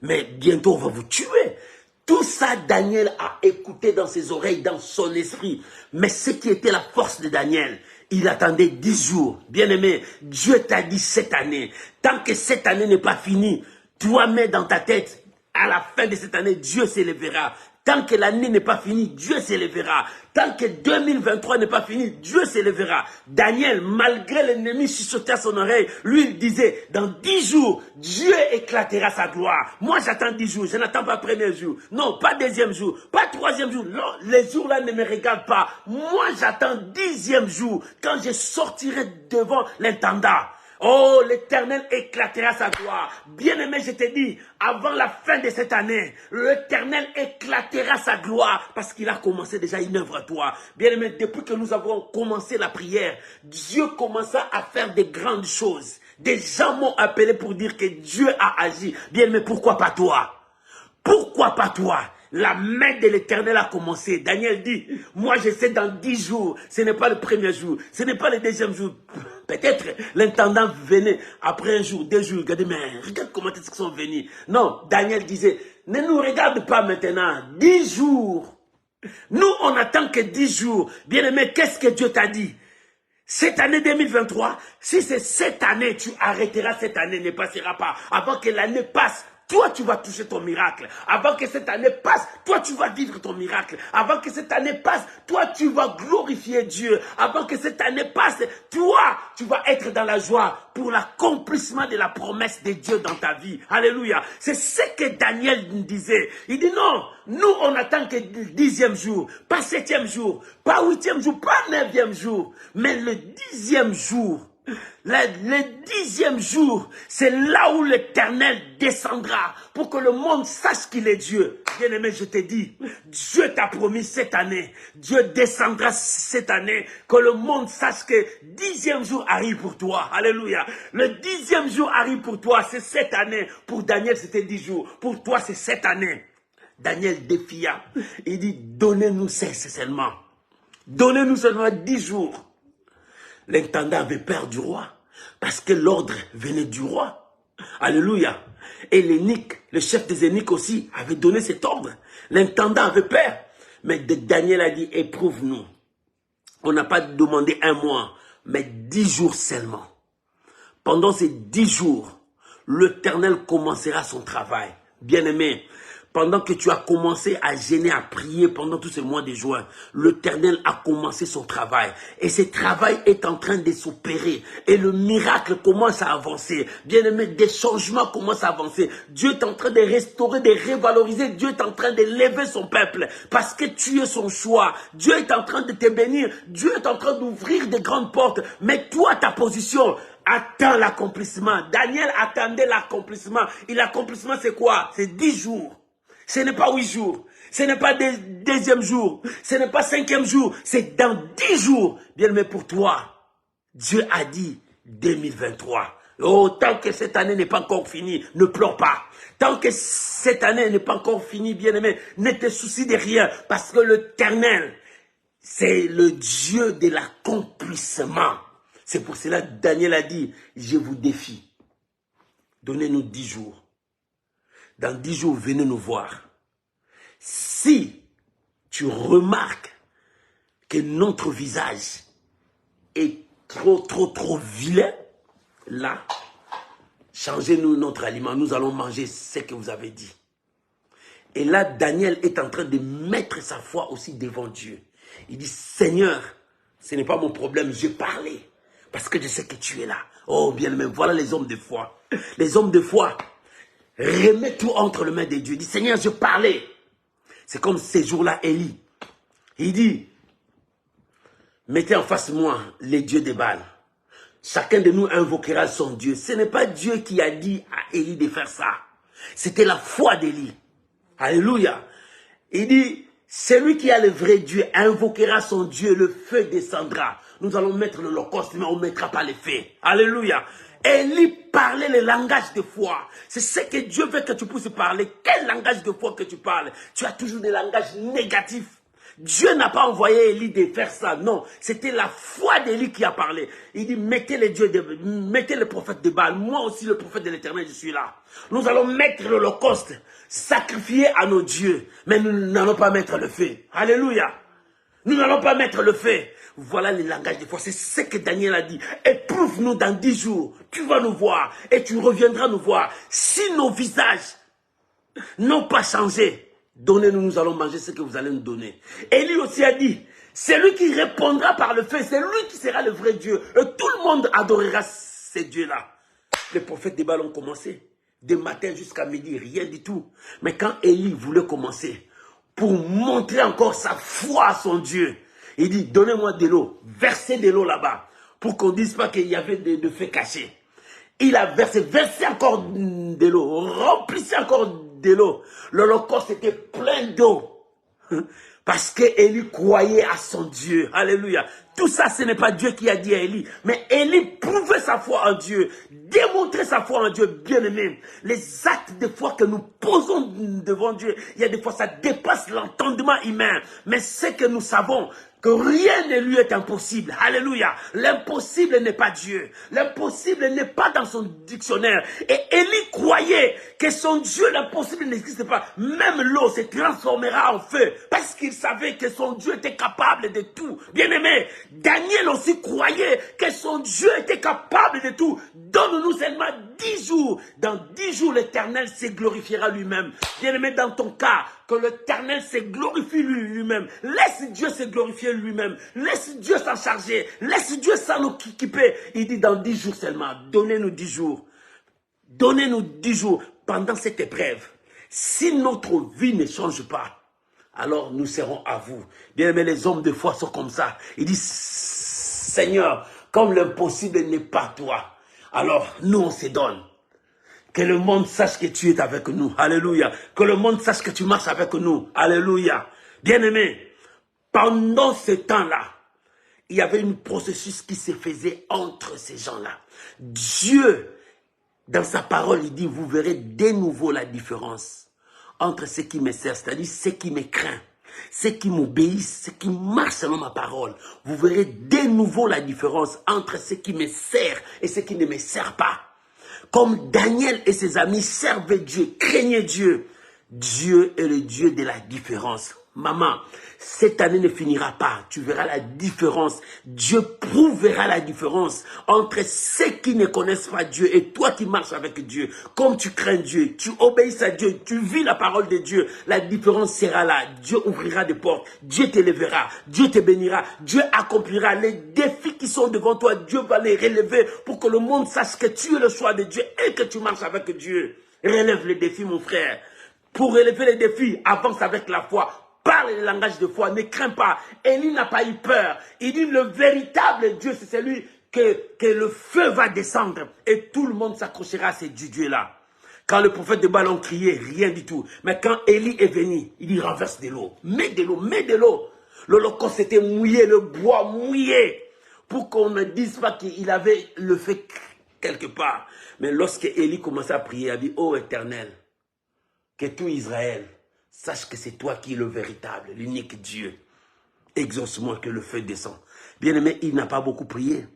mais bientôt on va vous tuer. Tout ça, Daniel a écouté dans ses oreilles, dans son esprit. Mais ce qui était la force de Daniel, il attendait 10 jours. Bien-aimé, Dieu t'a dit cette année. Tant que cette année n'est pas finie, toi mets dans ta tête, à la fin de cette année, Dieu s'élèvera. Tant que l'année n'est pas finie, Dieu s'élèvera. Tant que 2023 n'est pas fini, Dieu s'élèvera. Daniel, malgré l'ennemi chuchotait à son oreille, lui il disait, dans 10 jours, Dieu éclatera sa gloire. Moi j'attends 10 jours, je n'attends pas premier jour. Non, pas deuxième jour, pas troisième jour. Non, les jours là ne me regardent pas. Moi j'attends 10e jour, quand je sortirai devant l'intendant. Oh, l'Éternel éclatera sa gloire. Bien-aimé, je te dis, avant la fin de cette année, l'Éternel éclatera sa gloire parce qu'il a commencé déjà une œuvre à toi. Bien-aimé, depuis que nous avons commencé la prière, Dieu commença à faire de grandes choses. Des gens m'ont appelé pour dire que Dieu a agi. Bien-aimé, pourquoi pas toi? Pourquoi pas toi? La main de l'Éternel a commencé. Daniel dit, moi je sais dans 10 jours, ce n'est pas le premier jour, ce n'est pas le deuxième jour. Peut-être l'intendant venait après un jour, 2 jours, regardez, mais regarde comment ils sont venus. Non, Daniel disait, ne nous regarde pas maintenant, 10 jours. Nous, on attend que 10 jours. Bien-aimé, qu'est-ce que Dieu t'a dit? Cette année 2023, si c'est cette année, tu arrêteras cette année, ne passera pas. Avant que l'année passe, toi, tu vas toucher ton miracle. Avant que cette année passe, toi, tu vas vivre ton miracle. Avant que cette année passe, toi, tu vas glorifier Dieu. Avant que cette année passe, toi, tu vas être dans la joie pour l'accomplissement de la promesse de Dieu dans ta vie. Alléluia. C'est ce que Daniel disait. Il dit non, nous, on attend que le 10e jour, pas 7e jour, pas 8e jour, pas 9e jour, mais le 10e jour. Le 10e jour, c'est là où l'Éternel descendra pour que le monde sache qu'il est Dieu. Bien-aimé, je te dis, Dieu t'a promis cette année, Dieu descendra cette année, que le monde sache que 10e jour arrive pour toi. Alléluia. Le 10e jour arrive pour toi, c'est cette année. Pour Daniel, c'était 10 jours. Pour toi, c'est cette année. Daniel défia. Il dit, donnez-nous seulement. Donnez-nous seulement 10 jours. L'intendant avait peur du roi, parce que l'ordre venait du roi. Alléluia. Et l'énigme, le chef des énigmes aussi, avait donné cet ordre. L'intendant avait peur. Mais Daniel a dit, éprouve-nous. On n'a pas demandé 1 mois, mais 10 jours seulement. Pendant ces 10 jours, l'Éternel commencera son travail. Bien-aimé, pendant que tu as commencé à gêner, à prier pendant tous ces mois de juin, l'Éternel a commencé son travail. Et ce travail est en train de s'opérer. Et le miracle commence à avancer. Bien-aimé, des changements commencent à avancer. Dieu est en train de restaurer, de revaloriser. Dieu est en train de lever son peuple. Parce que tu es son choix. Dieu est en train de te bénir. Dieu est en train d'ouvrir des grandes portes. Mais toi, ta position, attends l'accomplissement. Daniel attendait l'accomplissement. Et l'accomplissement, c'est quoi? C'est 10 jours. Ce n'est pas 8 jours. Ce n'est pas deuxième jour. Ce n'est pas 5e jour. C'est dans 10 jours. Bien, mais pour toi, Dieu a dit 2023. Oh, tant que cette année n'est pas encore finie, ne pleure pas. Tant que cette année n'est pas encore finie, bien-aimé, ne te soucie de rien. Parce que l'Éternel, c'est le Dieu de l'accomplissement. C'est pour cela que Daniel a dit, je vous défie. Donnez-nous 10 jours. Dans 10 jours, venez nous voir. Si tu remarques que notre visage est trop vilain, là, changez-nous notre aliment. Nous allons manger ce que vous avez dit. Et là, Daniel est en train de mettre sa foi aussi devant Dieu. Il dit, Seigneur, ce n'est pas mon problème, je parlais. Parce que je sais que tu es là. Oh, bien-aimé, voilà les hommes de foi. Les hommes de foi. Remets tout entre les mains de Dieu. Il dit, Seigneur, je parlais. C'est comme ces jours-là, Élie. Il dit, mettez en face de moi les dieux des Baals. Chacun de nous invoquera son Dieu. Ce n'est pas Dieu qui a dit à Élie de faire ça. C'était la foi d'Élie. Alléluia. Il dit, celui qui a le vrai Dieu invoquera son Dieu, le feu descendra. Nous allons mettre l'holocauste, mais on ne mettra pas les feux. Alléluia. Élie parlait le langage de foi. C'est ce que Dieu veut que tu puisses parler. Quel langage de foi que tu parles? Tu as toujours des langages négatifs. Dieu n'a pas envoyé Élie de faire ça. Non, c'était la foi d'Élie qui a parlé. Il dit, mettez les prophètes de Baal. Moi aussi, le prophète de l'Éternel, je suis là. Nous allons mettre l'holocauste, sacrifier à nos dieux. Mais nous n'allons pas mettre le feu. Alléluia. Nous n'allons pas mettre le feu. Voilà le langage de foi. C'est ce que Daniel a dit. Éprouve-nous dans 10 jours. Tu vas nous voir et tu reviendras nous voir. Si nos visages n'ont pas changé, donnez-nous, nous allons manger ce que vous allez nous donner. Élie aussi a dit, c'est lui qui répondra par le feu, c'est lui qui sera le vrai Dieu. Et tout le monde adorera ces dieux-là. Les prophètes des Baals ont commencé. De matin jusqu'à midi, rien du tout. Mais quand Élie voulait commencer, pour montrer encore sa foi à son Dieu, il dit, donnez-moi de l'eau, versez de l'eau là-bas, pour qu'on ne dise pas qu'il y avait de feu caché. Il a versé encore de l'eau, remplissez encore de l'eau. L'holocauste était plein d'eau. Parce qu'Élie croyait à son Dieu. Alléluia. Tout ça, ce n'est pas Dieu qui a dit à Élie. Mais Élie prouvait sa foi en Dieu. Démontrait sa foi en Dieu, bien-aimé. Les actes de foi que nous posons devant Dieu, il y a des fois, ça dépasse l'entendement humain. Mais c'est que nous savons que rien ne lui est impossible. Alléluia. L'impossible n'est pas Dieu. L'impossible n'est pas dans son dictionnaire. Et Élie croyait que son Dieu, l'impossible n'existe pas. Même l'eau se transformera en feu. Parce qu'il savait que son Dieu était capable de tout. Bien-aimé, Daniel aussi croyait que son Dieu était capable de tout. Donne-nous seulement 10 jours. Dans 10 jours, l'Éternel se glorifiera lui-même. Bien-aimé, dans ton cas, que l'Éternel se glorifie lui-même. Laisse Dieu se glorifier lui-même. Laisse Dieu s'en charger. Laisse Dieu s'en occuper. Il dit dans 10 jours seulement. Donnez-nous 10 jours. Donnez-nous 10 jours pendant cette épreuve. Si notre vie ne change pas, alors nous serons à vous. Bien aimé, les hommes de foi sont comme ça. Ils disent, Seigneur, comme l'impossible n'est pas toi, alors nous on se donne. Que le monde sache que tu es avec nous. Alléluia. Que le monde sache que tu marches avec nous. Alléluia. Bien-aimé, pendant ce temps-là, il y avait un processus qui se faisait entre ces gens-là. Dieu, dans sa parole, il dit, vous verrez de nouveau la différence entre ceux qui me servent, c'est-à-dire ceux qui me craignent, ceux qui m'obéissent, ceux qui marchent selon ma parole. Vous verrez de nouveau la différence entre ceux qui me servent et ceux qui ne me servent pas. Comme Daniel et ses amis servaient Dieu, craignaient Dieu. Dieu est le Dieu de la différence. Maman, cette année ne finira pas. Tu verras la différence. Dieu prouvera la différence entre ceux qui ne connaissent pas Dieu et toi qui marches avec Dieu. Comme tu crains Dieu, tu obéis à Dieu, tu vis la parole de Dieu. La différence sera là. Dieu ouvrira des portes. Dieu t'élèvera. Dieu te bénira. Dieu accomplira les défis qui sont devant toi. Dieu va les relever pour que le monde sache que tu es le choix de Dieu et que tu marches avec Dieu. Relève les défis, mon frère. Pour relever les défis, avance avec la foi. Parle le langage de foi, ne crains pas. Élie n'a pas eu peur. Il dit le véritable Dieu, c'est celui que le feu va descendre. Et tout le monde s'accrochera à ces dieux-là. Quand le prophète de Baal ont crié, rien du tout. Mais quand Élie est venu, il dit renverse de l'eau. Mets de l'eau, mets de l'eau. L'holocauste était mouillé, le bois mouillé. Pour qu'on ne dise pas qu'il avait le feu quelque part. Mais lorsque Élie commençait à prier, il a dit, ô Éternel, que tout Israël sache que c'est toi qui es le véritable, l'unique Dieu. Exauce-moi que le feu descend. Bien aimé, il n'a pas beaucoup prié.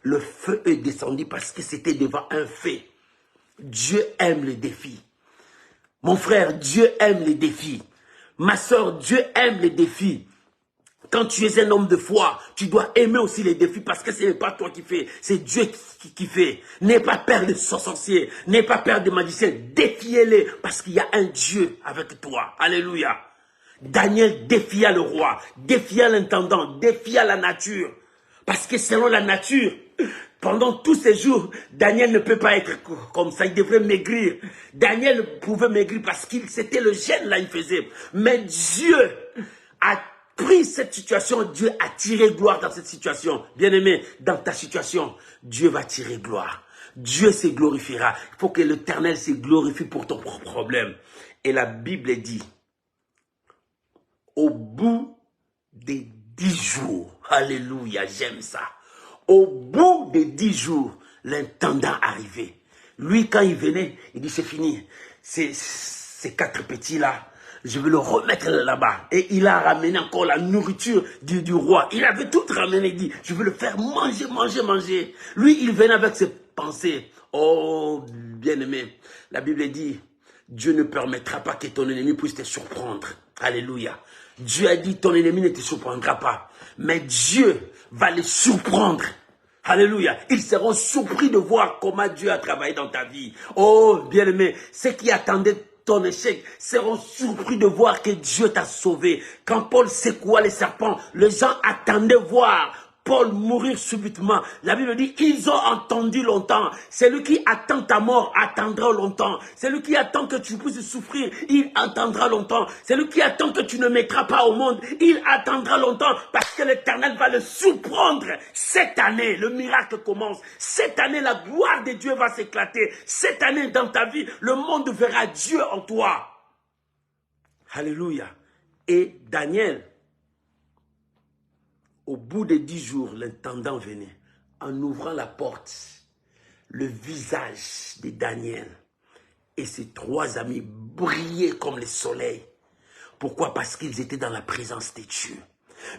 Le feu est descendu parce que c'était devant un fait. Dieu aime les défis. Mon frère, Dieu aime les défis. Ma soeur, Dieu aime les défis. Quand tu es un homme de foi, tu dois aimer aussi les défis parce que ce n'est pas toi qui fais, c'est Dieu qui fait. N'aie pas peur de sorciers, n'aie pas peur des magiciens, défiez-les parce qu'il y a un Dieu avec toi. Alléluia. Daniel défia le roi, défia l'intendant, défia la nature. Parce que selon la nature, pendant tous ces jours, Daniel ne peut pas être comme ça, il devrait maigrir. Daniel pouvait maigrir parce que c'était le jeûne là, il faisait. Mais Dieu a pris cette situation, Dieu a tiré gloire dans cette situation. Bien-aimé, dans ta situation, Dieu va tirer gloire. Dieu se glorifiera. Il faut que l'Éternel se glorifie pour ton problème. Et la Bible dit, au bout des 10 jours, alléluia, j'aime ça. Au bout des 10 jours, l'intendant arrivait. Lui, quand il venait, il dit, c'est fini. Ces 4 petits-là, je vais le remettre là-bas. Et il a ramené encore la nourriture du roi. Il avait tout ramené, il dit, je vais le faire manger, manger, manger. Lui, il venait avec ses pensées. Oh, bien-aimé, la Bible dit, Dieu ne permettra pas que ton ennemi puisse te surprendre. Alléluia. Dieu a dit, ton ennemi ne te surprendra pas. Mais Dieu va les surprendre. Alléluia. Ils seront surpris de voir comment Dieu a travaillé dans ta vie. Oh, bien-aimé, ceux qui attendaient ton échec seront surpris de voir que Dieu t'a sauvé. Quand Paul secoua les serpents, les gens attendaient voir Paul mourir subitement. La Bible dit, ils ont entendu longtemps. Celui qui attend ta mort attendra longtemps. Celui qui attend que tu puisses souffrir, il attendra longtemps. Celui qui attend que tu ne mettras pas au monde, il attendra longtemps parce que l'Éternel va le surprendre. Cette année, le miracle commence. Cette année, la gloire de Dieu va s'éclater. Cette année, dans ta vie, le monde verra Dieu en toi. Alléluia. Et Daniel, au bout de 10 jours, l'intendant venait. En ouvrant la porte, le visage de Daniel et ses 3 amis brillaient comme le soleil. Pourquoi? Parce qu'ils étaient dans la présence de Dieu.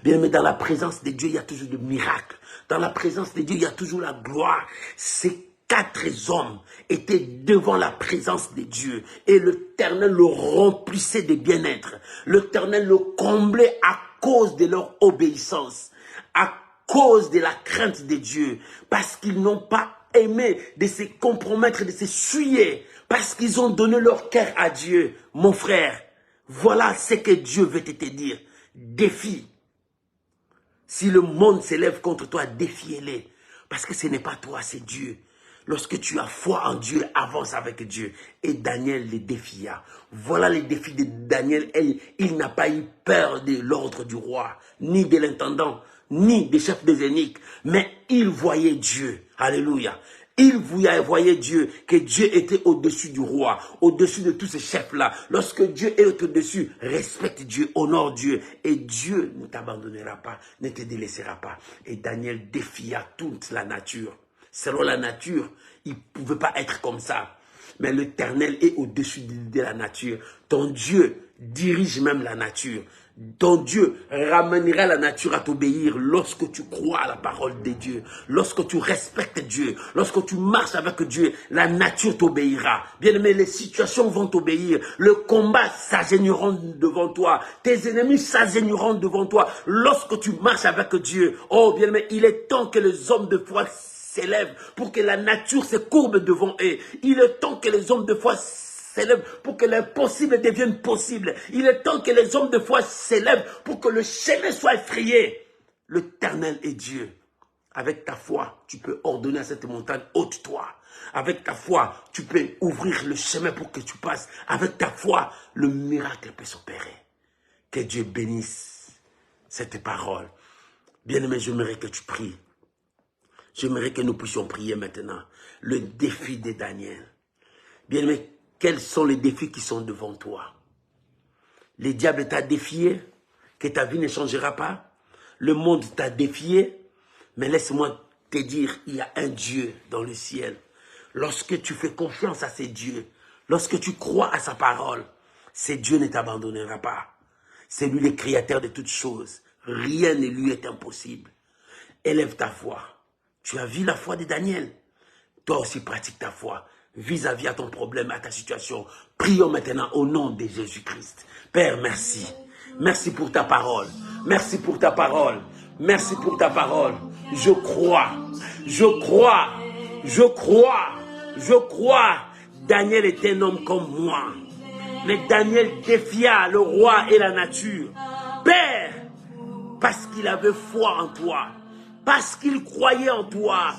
Bien, mais dans la présence de Dieu, il y a toujours des miracles. Dans la présence de Dieu, il y a toujours la gloire. Ces 4 hommes étaient devant la présence de Dieu. Et l'Éternel le remplissait de bien-être. L'Éternel le comblait à cause de leur obéissance. À cause de la crainte de Dieu, parce qu'ils n'ont pas aimé de se compromettre, de se souiller, parce qu'ils ont donné leur cœur à Dieu. Mon frère, voilà ce que Dieu veut te dire. Défie. Si le monde s'élève contre toi, défie-les, parce que ce n'est pas toi, c'est Dieu. Lorsque tu as foi en Dieu, avance avec Dieu. Et Daniel les défia. Voilà les défis de Daniel. Et il n'a pas eu peur de l'ordre du roi, ni de l'intendant, ni des chefs des eunuques. Mais il voyait Dieu. Alléluia. Il voyait Dieu, que Dieu était au-dessus du roi, au-dessus de tous ces chefs-là. Lorsque Dieu est au-dessus, respecte Dieu, honore Dieu. Et Dieu ne t'abandonnera pas, ne te délaissera pas. Et Daniel défia toute la nature. Selon la nature, il ne pouvait pas être comme ça. Mais l'Éternel est au-dessus de la nature. Ton Dieu dirige même la nature. Ton Dieu ramènera la nature à t'obéir lorsque tu crois à la parole de Dieu, lorsque tu respectes Dieu, lorsque tu marches avec Dieu, la nature t'obéira. Bien-aimé, les situations vont t'obéir, le combat s'agenouilleront devant toi, tes ennemis s'agenouilleront devant toi lorsque tu marches avec Dieu. Oh bien-aimé, il est temps que les hommes de foi s'élèvent pour que la nature se courbe devant eux. Il est temps que les hommes de foi s'élèvent pour que l'impossible devienne possible. Il est temps que les hommes de foi s'élèvent pour que le chemin soit effrayé. L'Éternel est Dieu. Avec ta foi, tu peux ordonner à cette montagne, ôte-toi. Avec ta foi, tu peux ouvrir le chemin pour que tu passes. Avec ta foi, le miracle peut s'opérer. Que Dieu bénisse cette parole. Bien-aimé, j'aimerais que tu pries. J'aimerais que nous puissions prier maintenant. Le défi de Daniel. Bien-aimé, quels sont les défis qui sont devant toi? Le diable t'a défié, que ta vie ne changera pas. Le monde t'a défié. Mais laisse-moi te dire, il y a un Dieu dans le ciel. Lorsque tu fais confiance à ces dieux, lorsque tu crois à sa parole, ces dieux ne t'abandonnera pas. C'est lui le créateur de toutes choses. Rien ne lui est impossible. Élève ta foi. Tu as vu la foi de Daniel. Toi aussi pratique ta foi vis-à-vis à ton problème, à ta situation. Prions maintenant au nom de Jésus-Christ. Père, merci. Merci pour ta parole. Merci pour ta parole. Merci pour ta parole. Je crois. Je crois. Je crois. Je crois. Daniel est un homme comme moi. Mais Daniel défia le roi et la nature. Père, parce qu'il avait foi en toi. Parce qu'il croyait en toi.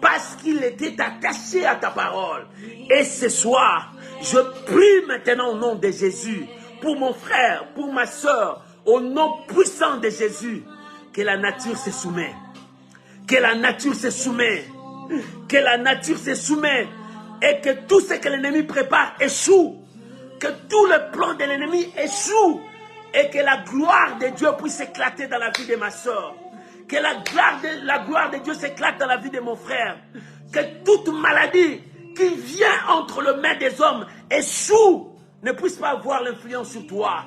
Parce qu'il était attaché à ta parole. Et ce soir, je prie maintenant au nom de Jésus, pour mon frère, pour ma soeur, au nom puissant de Jésus, que la nature se soumet. Que la nature se soumet. Que la nature se soumet. Et que tout ce que l'ennemi prépare échoue. Que tout le plan de l'ennemi échoue. Et que la gloire de Dieu puisse éclater dans la vie de ma soeur. Que la gloire de Dieu s'éclate dans la vie de mon frère. Que toute maladie qui vient entre les mains des hommes échoue, ne puisse pas avoir l'influence sur toi.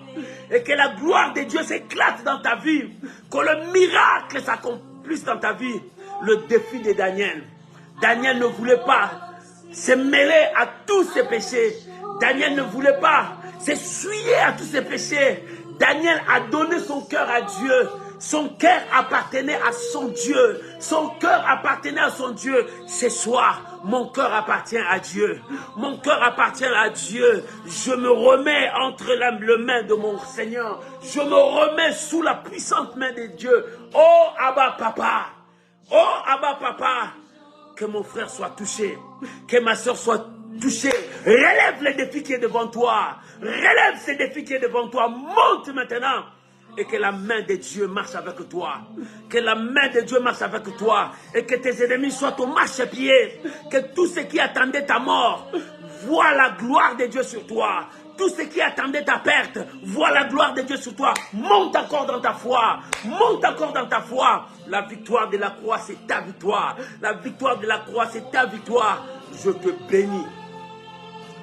Et que la gloire de Dieu s'éclate dans ta vie. Que le miracle s'accomplisse dans ta vie. Le défi de Daniel. Daniel ne voulait pas se mêler à tous ses péchés. Daniel ne voulait pas s'essuyer à tous ses péchés. Daniel a donné son cœur à Dieu. Son cœur appartenait à son Dieu. Son cœur appartenait à son Dieu. Ce soir, mon cœur appartient à Dieu. Mon cœur appartient à Dieu. Je me remets entre les mains de mon Seigneur. Je me remets sous la puissante main de Dieu. Oh Abba Papa. Oh Abba Papa. Que mon frère soit touché. Que ma soeur soit touchée. Relève le défi qui est devant toi. Relève ce défi qui est devant toi. Monte maintenant. Et que la main de Dieu marche avec toi. Que la main de Dieu marche avec toi. Et que tes ennemis soient au marchepied. Que tous ceux qui attendaient ta mort voient la gloire de Dieu sur toi. Tous ceux qui attendaient ta perte voient la gloire de Dieu sur toi. Monte encore dans ta foi. Monte encore dans ta foi. La victoire de la croix, c'est ta victoire. La victoire de la croix, c'est ta victoire. Je te bénis.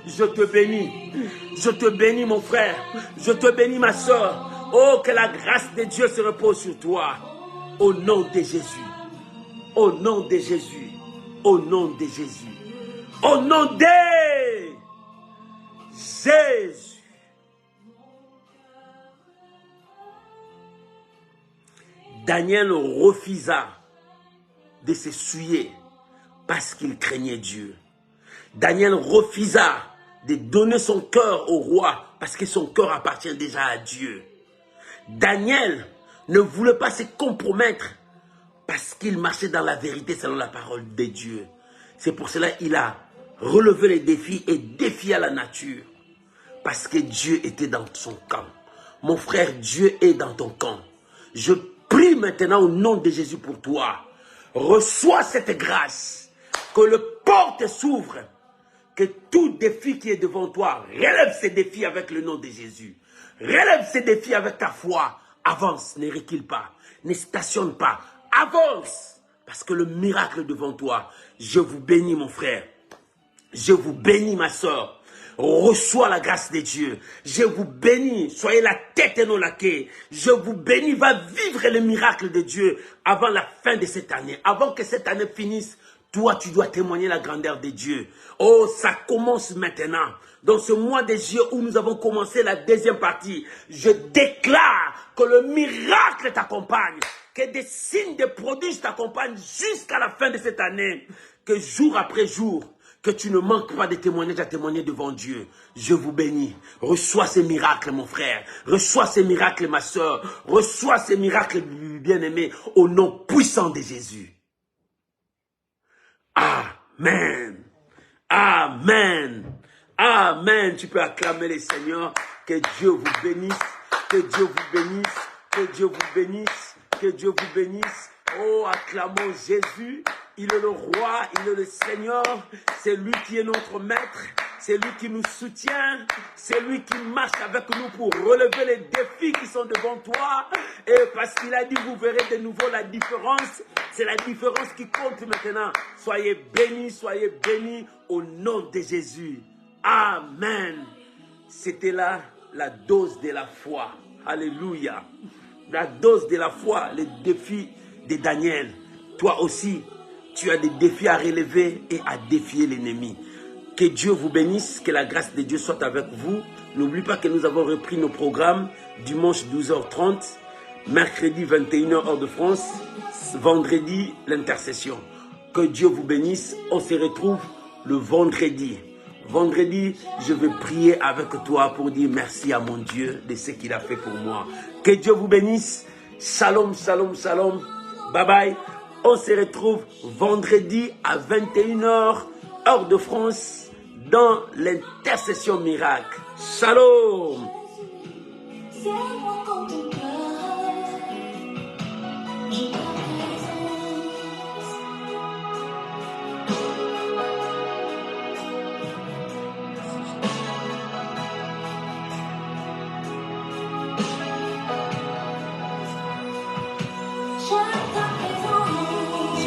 Je te bénis. Je te bénis, mon frère. Je te bénis, ma soeur. Oh, que la grâce de Dieu se repose sur toi. Au nom de Jésus. Au nom de Jésus. Au nom de Jésus. Au nom de Jésus. Daniel refusa de se souiller parce qu'il craignait Dieu. Daniel refusa de donner son cœur au roi parce que son cœur appartient déjà à Dieu. Daniel ne voulait pas se compromettre parce qu'il marchait dans la vérité selon la parole de Dieu. C'est pour cela qu'il a relevé les défis et défié la nature. Parce que Dieu était dans son camp. Mon frère, Dieu est dans ton camp. Je prie maintenant au nom de Jésus pour toi. Reçois cette grâce. Que le porte s'ouvre. Que tout défi qui est devant toi, relève ces défis avec le nom de Jésus. Relève ces défis avec ta foi. Avance, ne recule pas. Ne stationne pas. Avance. Parce que le miracle est devant toi. Je vous bénis, mon frère. Je vous bénis, ma soeur. reçois la grâce de Dieu. Je vous bénis, soyez la tête et non la queue. Je vous bénis, va vivre le miracle de Dieu avant la fin de cette année. Avant que cette année finisse, toi, tu dois témoigner la grandeur de Dieu. Oh, ça commence maintenant. Dans ce mois de juillet où nous avons commencé la deuxième partie, je déclare que le miracle t'accompagne, que des signes, des prodiges t'accompagnent jusqu'à la fin de cette année, que jour après jour, que tu ne manques pas de témoignages à témoigner devant Dieu. Je vous bénis. Reçois ces miracles, mon frère. Reçois ces miracles, ma soeur. Reçois ces miracles, bien-aimés, au nom puissant de Jésus. Amen. Amen. Amen. Tu peux acclamer le Seigneur. Que Dieu vous bénisse. Que Dieu vous bénisse. Que Dieu vous bénisse. Que Dieu vous bénisse. Oh, acclamons Jésus. Il est le roi, il est le Seigneur. C'est lui qui est notre maître. C'est lui qui nous soutient. C'est lui qui marche avec nous pour relever les défis qui sont devant toi. Et parce qu'il a dit, vous verrez de nouveau la différence. C'est la différence qui compte maintenant. Soyez bénis au nom de Jésus. Amen. C'était là la dose de la foi. Alléluia. La dose de la foi, les défis de Daniel. Toi aussi, tu as des défis à relever et à défier l'ennemi. Que Dieu vous bénisse, que la grâce de Dieu soit avec vous. N'oublie pas que nous avons repris nos programmes dimanche 12h30, mercredi 21h heure de France, vendredi l'intercession. Que Dieu vous bénisse. On se retrouve le vendredi. Vendredi, je vais prier avec toi pour dire merci à mon Dieu de ce qu'il a fait pour moi. Que Dieu vous bénisse. Shalom, shalom, shalom. Bye bye. On se retrouve vendredi à 21h, heure de France, dans l'intercession miracle. Shalom.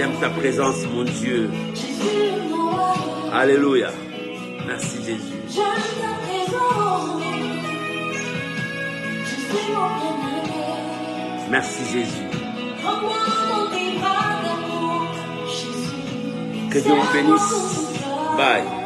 J'aime ta présence, mon Dieu. Alléluia. Merci Jésus. Merci Jésus. Que Dieu vous bénisse. Bye.